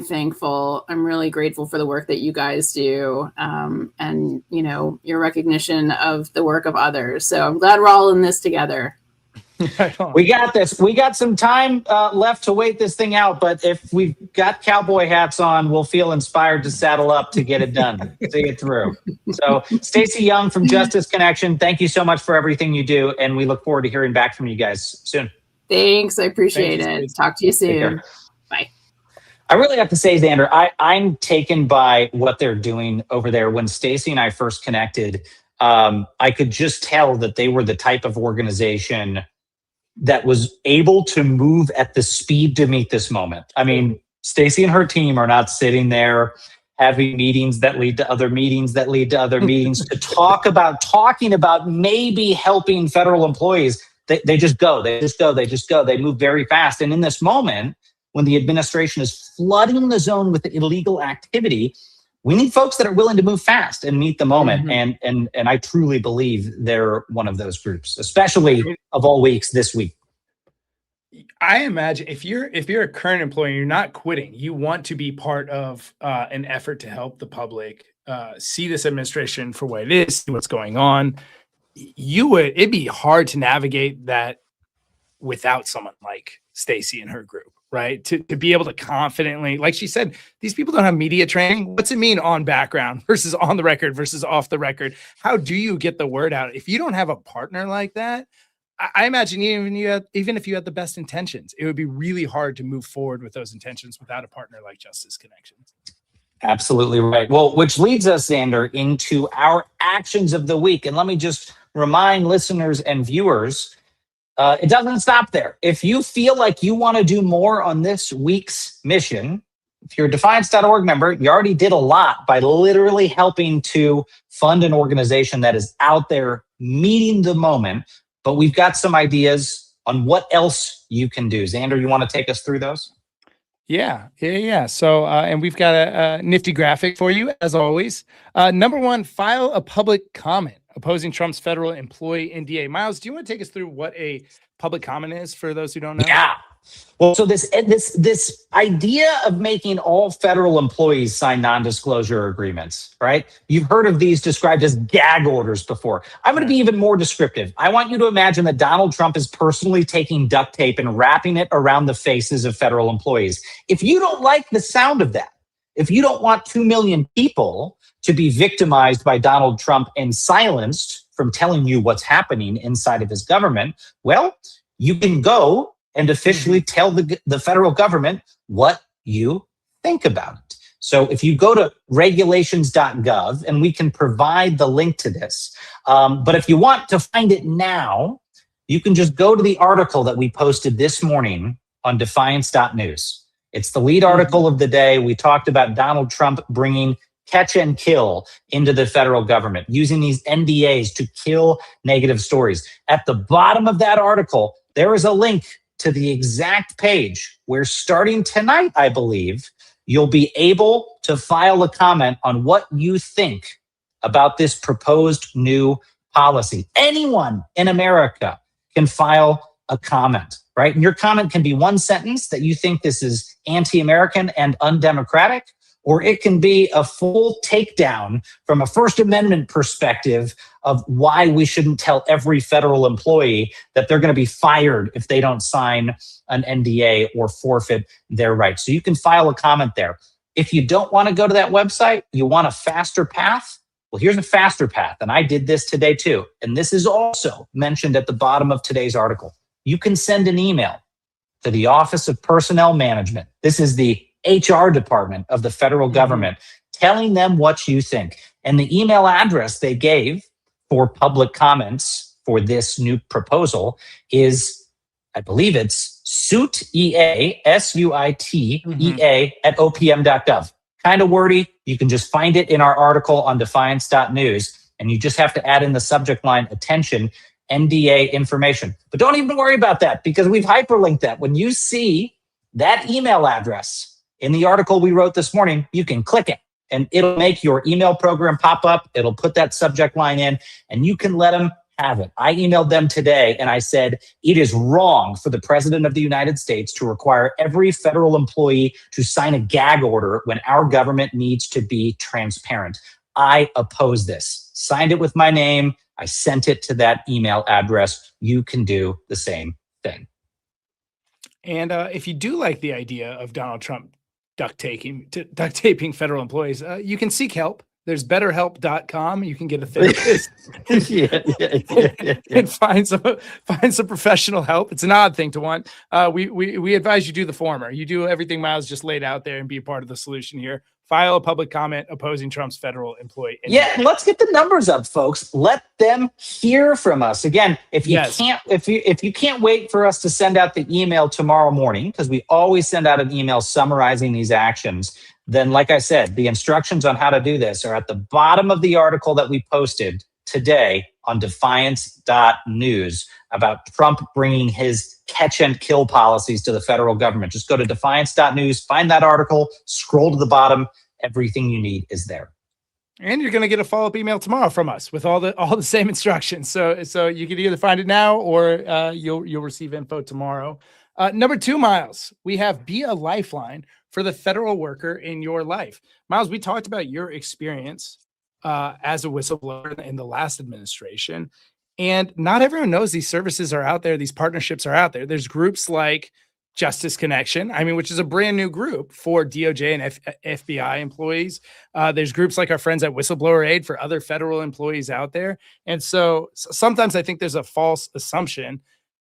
thankful. I'm really grateful for the work that you guys do, and your recognition of the work of others. So I'm glad we're all in this together. We got this. We got some time left to wait this thing out, but if we've got cowboy hats on, we'll feel inspired to saddle up to get it done, see it through. So Stacey Young from Justice Connection, thank you so much for everything you do, and we look forward to hearing back from you guys soon. Thanks. I appreciate it. Talk to you soon. Bye. I really have to say, Xander, I'm taken by what they're doing over there. When Stacey and I first connected, I could just tell that they were the type of organization that was able to move at the speed to meet this moment. I mean, Stacey and her team are not sitting there having meetings that lead to other meetings that lead to other meetings to talking about maybe helping federal employees. They just go. They move very fast. And in this moment, when the administration is flooding the zone with illegal activity, we need folks that are willing to move fast and meet the moment. And I truly believe they're one of those groups, especially of all weeks this week. I imagine if you're a current employee and you're not quitting, you want to be part of an effort to help the public see this administration for what it is, see what's going on. It'd be hard to navigate that without someone like Stacey and her group. Right. To be able to confidently, like she said, these people don't have media training. What's it mean on background versus on the record versus off the record? How do you get the word out? If you don't have a partner like that, I imagine even if you had the best intentions, it would be really hard to move forward with those intentions without a partner like Justice Connection. Absolutely right. Well, which leads us, Xander, into our actions of the week. And let me just remind listeners and viewers, it doesn't stop there. If you feel like you want to do more on this week's mission, if you're a defiance.org member, you already did a lot by literally helping to fund an organization that is out there meeting the moment. But we've got some ideas on what else you can do. Xander, you want to take us through those? Yeah. So, and we've got a nifty graphic for you, as always. Number one, file a public comment opposing Trump's federal employee NDA. Miles, do you want to take us through what a public comment is for those who don't know? Yeah. Well, so this idea of making all federal employees sign non-disclosure agreements, right? You've heard of these described as gag orders before. I'm going to be even more descriptive. I want you to imagine that Donald Trump is personally taking duct tape and wrapping it around the faces of federal employees. If you don't like the sound of that, if you don't want 2 million people to be victimized by Donald Trump and silenced from telling you what's happening inside of his government, well, you can go and officially tell the federal government what you think about it. So if you go to regulations.gov, and we can provide the link to this, but if you want to find it now, you can just go to the article that we posted this morning on defiance.news. It's the lead article of the day. We talked about Donald Trump bringing catch and kill into the federal government, using these NDAs to kill negative stories. At the bottom of that article, there is a link to the exact page where, starting tonight, I believe, you'll be able to file a comment on what you think about this proposed new policy. Anyone in America can file a comment, right? And your comment can be one sentence that you think this is anti-American and undemocratic, or it can be a full takedown from a First Amendment perspective of why we shouldn't tell every federal employee that they're going to be fired if they don't sign an NDA or forfeit their rights. So you can file a comment there. If you don't want to go to that website, you want a faster path, well, here's a faster path. And I did this today too. And this is also mentioned at the bottom of today's article. You can send an email to the Office of Personnel Management. This is the HR department of the federal government, telling them what you think. And the email address they gave for public comments for this new proposal is, I believe it's suitea, SUITEA at opm.gov. Kind of wordy. You can just find it in our article on defiance.news, and you just have to add in the subject line, attention, NDA information. But don't even worry about that, because we've hyperlinked that. When you see that email address in the article we wrote this morning, you can click it and it'll make your email program pop up. It'll put that subject line in and you can let them have it. I emailed them today and I said, it is wrong for the President of the United States to require every federal employee to sign a gag order when our government needs to be transparent. I oppose this. Signed it with my name. I sent it to that email address. You can do the same thing. And if you do like the idea of Donald Trump duct taping federal employees, you can seek help. There's betterhelp.com. You can get a therapist and find some professional help. It's an odd thing to want. We advise you do the former. You do everything Miles just laid out there and be a part of the solution here. File a public comment opposing Trump's federal employee. Yeah, let's get the numbers up, folks. Let them hear from us. Again, if you can't wait for us to send out the email tomorrow morning, because we always send out an email summarizing these actions, then like I said, the instructions on how to do this are at the bottom of the article that we posted today on defiance.news about Trump bringing his catch and kill policies to the federal government. Just go to defiance.news, find that article, scroll to the bottom. Everything you need is there. And you're going to get a follow-up email tomorrow from us with all the same instructions. So you can either find it now or you'll receive info tomorrow. Number 2, Miles, we have Be a Lifeline for the federal worker in your life. Miles, we talked about your experience as a whistleblower in the last administration. And not everyone knows these services are out there. These partnerships are out there. There's groups like Justice Connection, which is a brand new group for DOJ and FBI employees. There's groups like our friends at Whistleblower Aid for other federal employees out there. And so sometimes I think there's a false assumption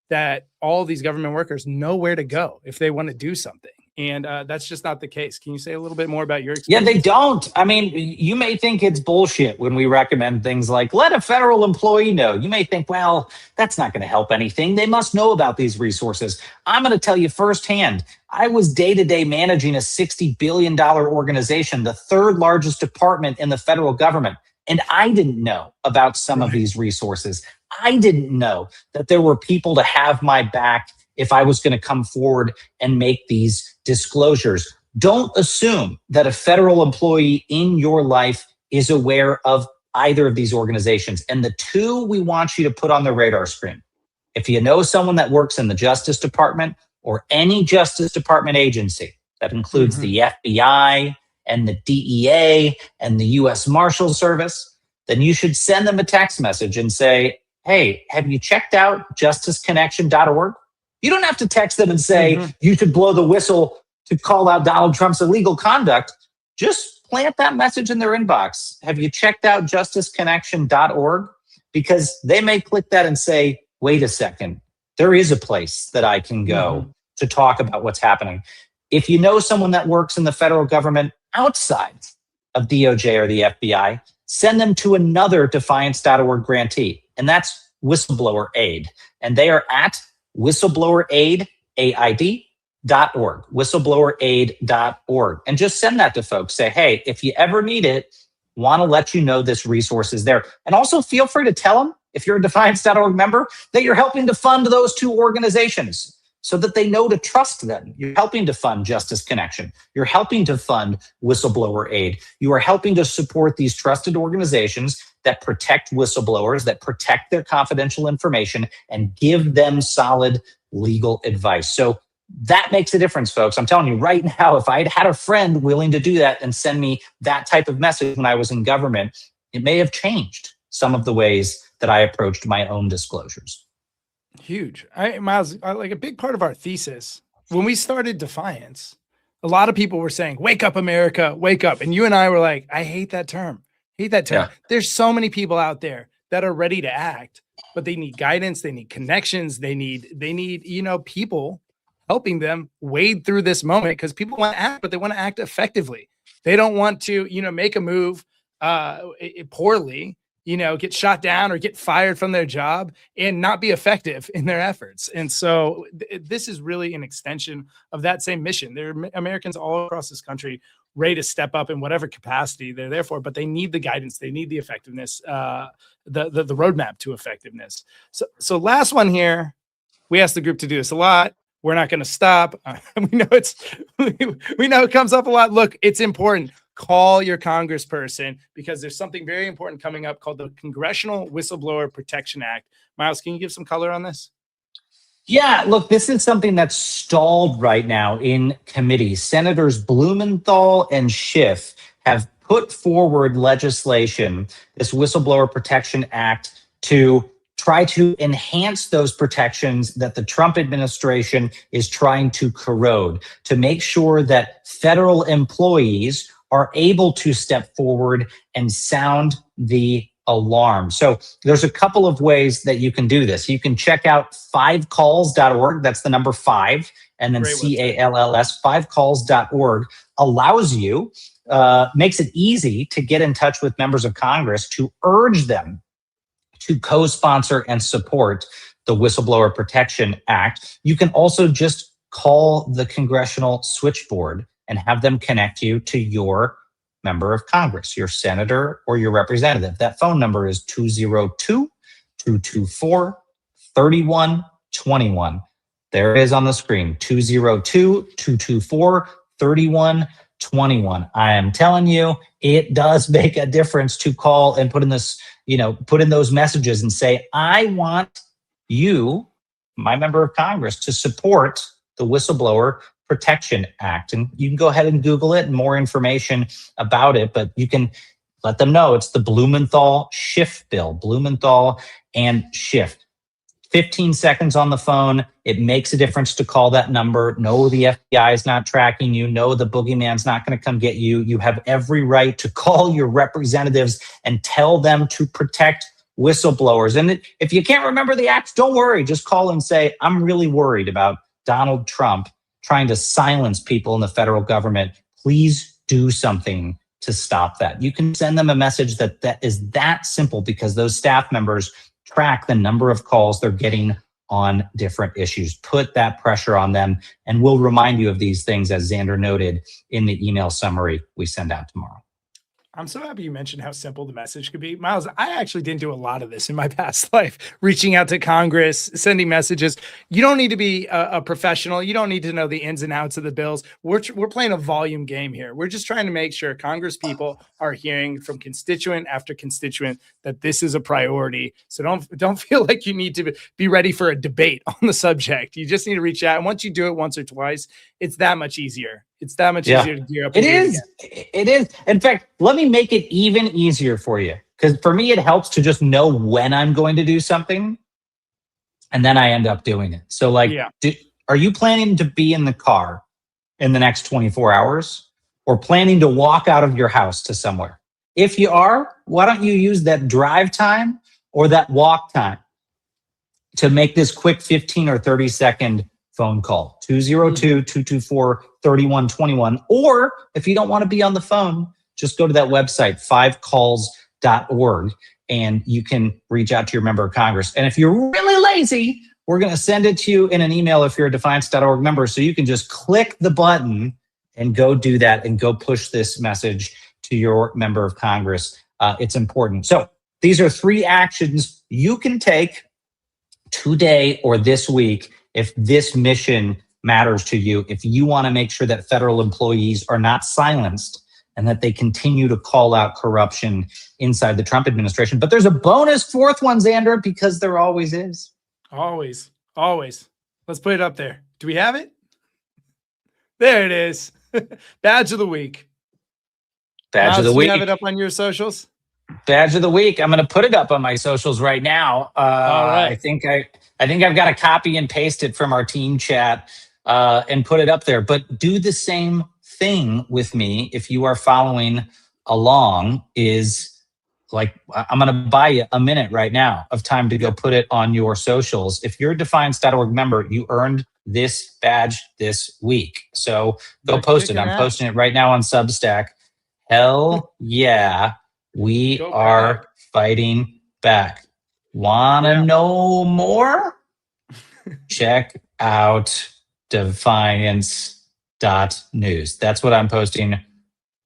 that all these government workers know where to go if they want to do something. And that's just not the case. Can you say a little bit more about your experience? Yeah, they don't. You may think it's bullshit when we recommend things like, let a federal employee know. You may think, well, that's not going to help anything. They must know about these resources. I'm going to tell you firsthand. I was day-to-day managing a $60 billion organization, the third largest department in the federal government. And I didn't know about some of these resources. I didn't know that there were people to have my back if I was going to come forward and make these disclosures. Don't assume that a federal employee in your life is aware of either of these organizations. And the 2 we want you to put on the radar screen. If you know someone that works in the Justice Department or any Justice Department agency, that includes the FBI and the DEA and the U.S. Marshal Service, then you should send them a text message and say, hey, have you checked out justiceconnection.org? You don't have to text them and say, you should blow the whistle to call out Donald Trump's illegal conduct. Just plant that message in their inbox. Have you checked out justiceconnection.org? Because they may click that and say, wait a second, there is a place that I can go to talk about what's happening. If you know someone that works in the federal government, outside of DOJ or the FBI, send them to another defiance.org grantee, and that's Whistleblower Aid. And they are at whistleblower.aid.org, whistleblower.aid.org. And just send that to folks. Say, hey, if you ever need it, want to let you know this resource is there. And also feel free to tell them, if you're a defiance.org member, that you're helping to fund those two organizations so that they know to trust them. You're helping to fund Justice Connection. You're helping to fund Whistleblower Aid. You are helping to support these trusted organizations that protect whistleblowers, that protect their confidential information, and give them solid legal advice. So that makes a difference, folks. I'm telling you right now, if I'd had a friend willing to do that and send me that type of message when I was in government, it may have changed some of the ways that I approached my own disclosures. Huge. Miles, like a big part of our thesis, when we started Defiance, a lot of people were saying, wake up, America, wake up. And you and I were like, I hate that term. Hate that term. Yeah. There's so many people out there that are ready to act, but they need guidance. They need connections. They need, people helping them wade through this moment, because people want to act, but they want to act effectively. They don't want to, make a move poorly, get shot down or get fired from their job and not be effective in their efforts. And so this is really an extension of that same mission. There are Americans all across this country ready to step up in whatever capacity they're there for, but they need the guidance. They need the effectiveness, the roadmap to effectiveness. So last one here, we asked the group to do this a lot. We're not going to stop. We know it comes up a lot. Look, it's important. Call your congressperson, because there's something very important coming up called the Congressional Whistleblower Protection Act. Miles, can you give some color on this? Yeah, look, this is something that's stalled right now in committee. Senators Blumenthal and Schiff have put forward legislation, this Whistleblower Protection Act, to try to enhance those protections that the Trump administration is trying to corrode, to make sure that federal employees are able to step forward and sound the alarm. So there's a couple of ways that you can do this. You can check out 5calls.org. That's the number 5, and then CALLS. 5calls.org allows you, makes it easy to get in touch with members of Congress to urge them to co-sponsor and support the Whistleblower Protection Act. You can also just call the congressional switchboard and have them connect you to your member of Congress, your senator or your representative. That phone number is 202-224-3121. There it is on the screen, 202-224-3121. I am telling you, it does make a difference to call and put in this, put in those messages and say, I want you, my member of Congress, to support the Whistleblower Protection Act. And you can go ahead and Google it and more information about it, but you can let them know it's the Blumenthal-Schiff bill, Blumenthal and Schiff. 15 seconds on the phone. It makes a difference to call that number. No, the FBI is not tracking you. No, the boogeyman's not going to come get you. You have every right to call your representatives and tell them to protect whistleblowers. And if you can't remember the act, don't worry. Just call and say, I'm really worried about Donald Trump trying to silence people in the federal government. Please do something to stop that. You can send them a message that is that simple, because those staff members track the number of calls they're getting on different issues. Put that pressure on them, and we'll remind you of these things, as Xander noted in the email summary we send out tomorrow. I'm so happy you mentioned how simple the message could be. Miles, I actually didn't do a lot of this in my past life, reaching out to Congress, sending messages. You don't need to be a professional. You don't need to know the ins and outs of the bills. We're playing a volume game here. We're just trying to make sure Congress people are hearing from constituent after constituent that this is a priority. So don't feel like you need to be ready for a debate on the subject. You just need to reach out. And once you do it once or twice, it's that much easier. It's that much easier to gear up. It is. In fact, let me make it even easier for you. Because for me, it helps to just know when I'm going to do something, and then I end up doing it. So are you planning to be in the car in the next 24 hours, or planning to walk out of your house to somewhere? If you are, why don't you use that drive time or that walk time to make this quick 15 or 30 second phone call? 202-224 3121. Or if you don't want to be on the phone, just go to that website, 5calls.org, and you can reach out to your member of Congress. And if you're really lazy, we're going to send it to you in an email if you're a defiance.org member, so you can just click the button and go do that and go push this message to your member of Congress. It's important. So these are 3 actions you can take today or this week if this mission matters to you, if you want to make sure that federal employees are not silenced and that they continue to call out corruption inside the Trump administration. But there's a bonus 4th one, Xander, because there always is. Always. Let's put it up there. Do we have it? There it is. Badge of the week. Badge of the week. Do you have it up on your socials? Badge of the week. I'm going to put it up on my socials right now. All right. I think I've got to copy and paste it from our team chat and put it up there. But do the same thing with me if you are following along. Is like, I'm going to buy you a minute right now of time to go put it on your socials. If you're a defiance.org member, you earned this badge this week. So go post it. I'm posting it right now on Substack. Hell yeah, we are fighting back. Wanna know more? Check out defiance.news. That's what I'm posting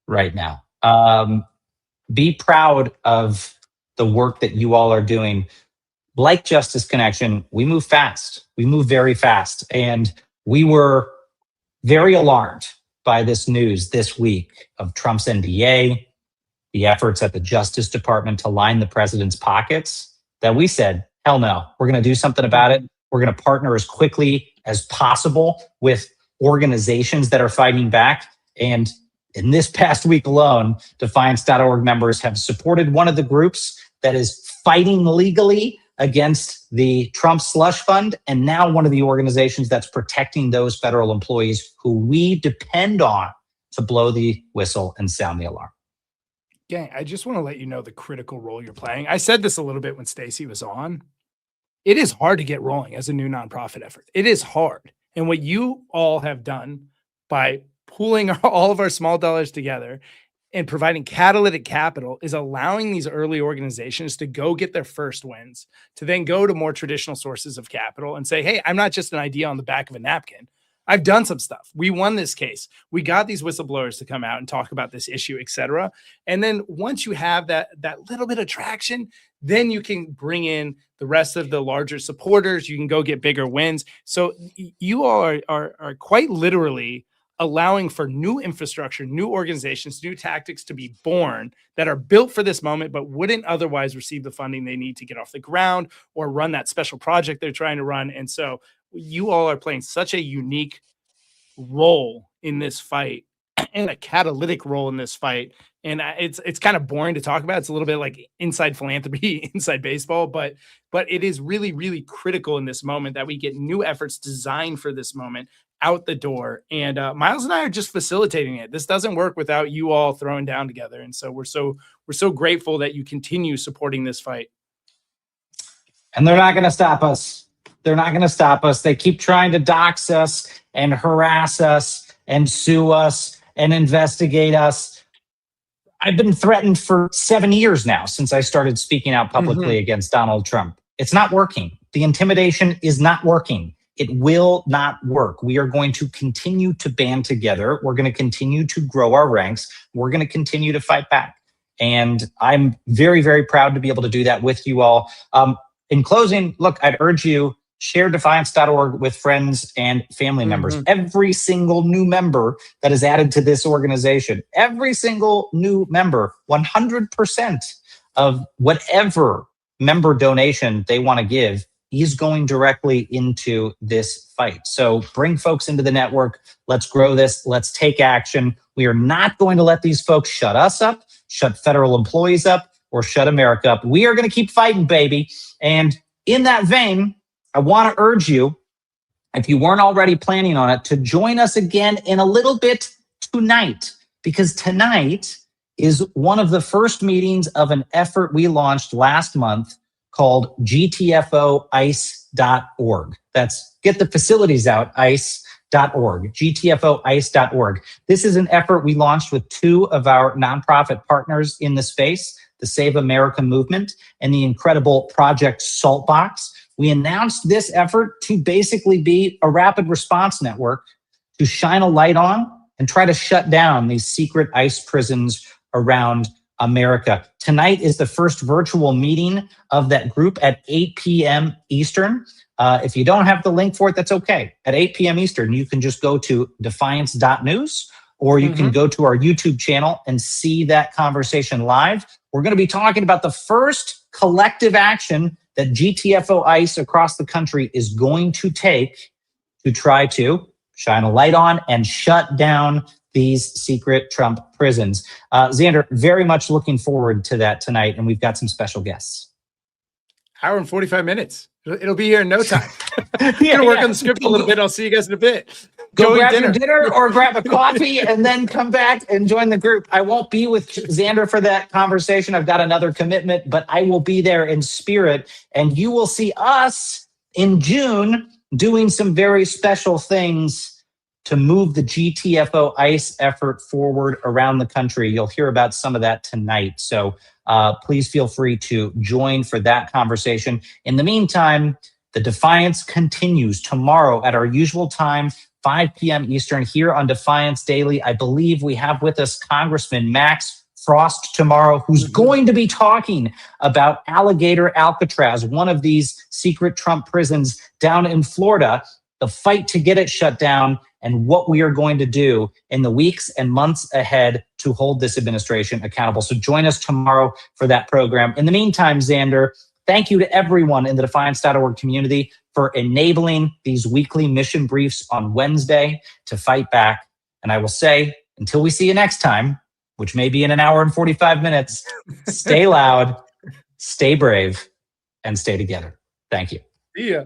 right now. Be proud of the work that you all are doing. Like Justice Connection, we move fast. We move very fast. And we were very alarmed by this news this week of Trump's NDA, the efforts at the Justice Department to line the president's pockets, that we said, hell no, we're going to do something about it. We're going to partner as quickly as possible with organizations that are fighting back. And in this past week alone, Defiance.org members have supported one of the groups that is fighting legally against the Trump slush fund, and now one of the organizations that's protecting those federal employees who we depend on to blow the whistle and sound the alarm. Gang, I just want to let you know the critical role you're playing. I said this a little bit when Stacey was on. It is hard to get rolling as a new nonprofit effort. It is hard. And what you all have done by pooling all of our small dollars together and providing catalytic capital is allowing these early organizations to go get their first wins, to then go to more traditional sources of capital and say, hey, I'm not just an idea on the back of a napkin. I've done some stuff. We won this case. We got these whistleblowers to come out and talk about this issue, et cetera. And then once you have that little bit of traction, then you can bring in the rest of the larger supporters. You can go get bigger wins. So you all are quite literally allowing for new infrastructure, new organizations, new tactics to be born that are built for this moment, but wouldn't otherwise receive the funding they need to get off the ground or run that special project they're trying to run. And so you all are playing such a unique role in this fight and a catalytic role in this fight. And it's kind of boring to talk about. It's a little bit like inside philanthropy, inside baseball, but it is really, really critical in this moment that we get new efforts designed for this moment out the door. And Miles and I are just facilitating it. This doesn't work without you all throwing down together. And so we're so grateful that you continue supporting this fight. And they're not going to stop us. They're not going to stop us. They keep trying to dox us and harass us and sue us and investigate us. I've been threatened for 7 years now since I started speaking out publicly against Donald Trump. It's not working. The intimidation is not working. It will not work. We are going to continue to band together. We're going to continue to grow our ranks. We're going to continue to fight back. And I'm very, very proud to be able to do that with you all. In closing, look, I'd urge you, share defiance.org with friends and family members. Every single new member that is added to this organization, every single new member, 100% of whatever member donation they want to give is going directly into this fight. So bring folks into the network. Let's grow this. Let's take action. We are not going to let these folks shut us up, shut federal employees up, or shut America up. We are going to keep fighting, baby. And in that vein, I want to urge you, if you weren't already planning on it, to join us again in a little bit tonight, because tonight is one of the first meetings of an effort we launched last month called GTFOICE.org. That's Get the Facilities Out, ICE. gtfoice.org. This is an effort we launched with two of our nonprofit partners in the space, the Save America Movement and the incredible Project Saltbox. We announced this effort to basically be a rapid response network to shine a light on and try to shut down these secret ICE prisons around America. Tonight is the first virtual meeting of that group at 8 p.m. Eastern. If you don't have the link for it, that's okay. At 8 p.m. Eastern, you can just go to defiance.news, or you can go to our YouTube channel and see that conversation live. We're going to be talking about the first collective action that GTFO ICE across the country is going to take to try to shine a light on and shut down these secret Trump prisons. Xander, very much looking forward to that tonight, and we've got some special guests. Hour and 45 minutes. It'll be here in no time. I'm going to work on the script a little bit. I'll see you guys in a bit. Go grab your dinner or grab a coffee and then come back and join the group. I won't be with Xander for that conversation. I've got another commitment, but I will be there in spirit. And you will see us in June doing some very special things to move the GTFO ICE effort forward around the country. You'll hear about some of that tonight. So please feel free to join for that conversation. In the meantime, the Defiance continues tomorrow at our usual time, 5 p.m. Eastern, here on Defiance Daily. I believe we have with us Congressman Max Frost tomorrow, who's going to be talking about Alligator Alcatraz, one of these secret Trump prisons down in Florida, the fight to get it shut down, and what we are going to do in the weeks and months ahead to hold this administration accountable. So join us tomorrow for that program. In the meantime, Xander, thank you to everyone in the Defiance.org community for enabling these weekly mission briefs on Wednesday to fight back. And I will say, until we see you next time, which may be in an hour and 45 minutes, stay loud, stay brave, and stay together. Thank you. See ya.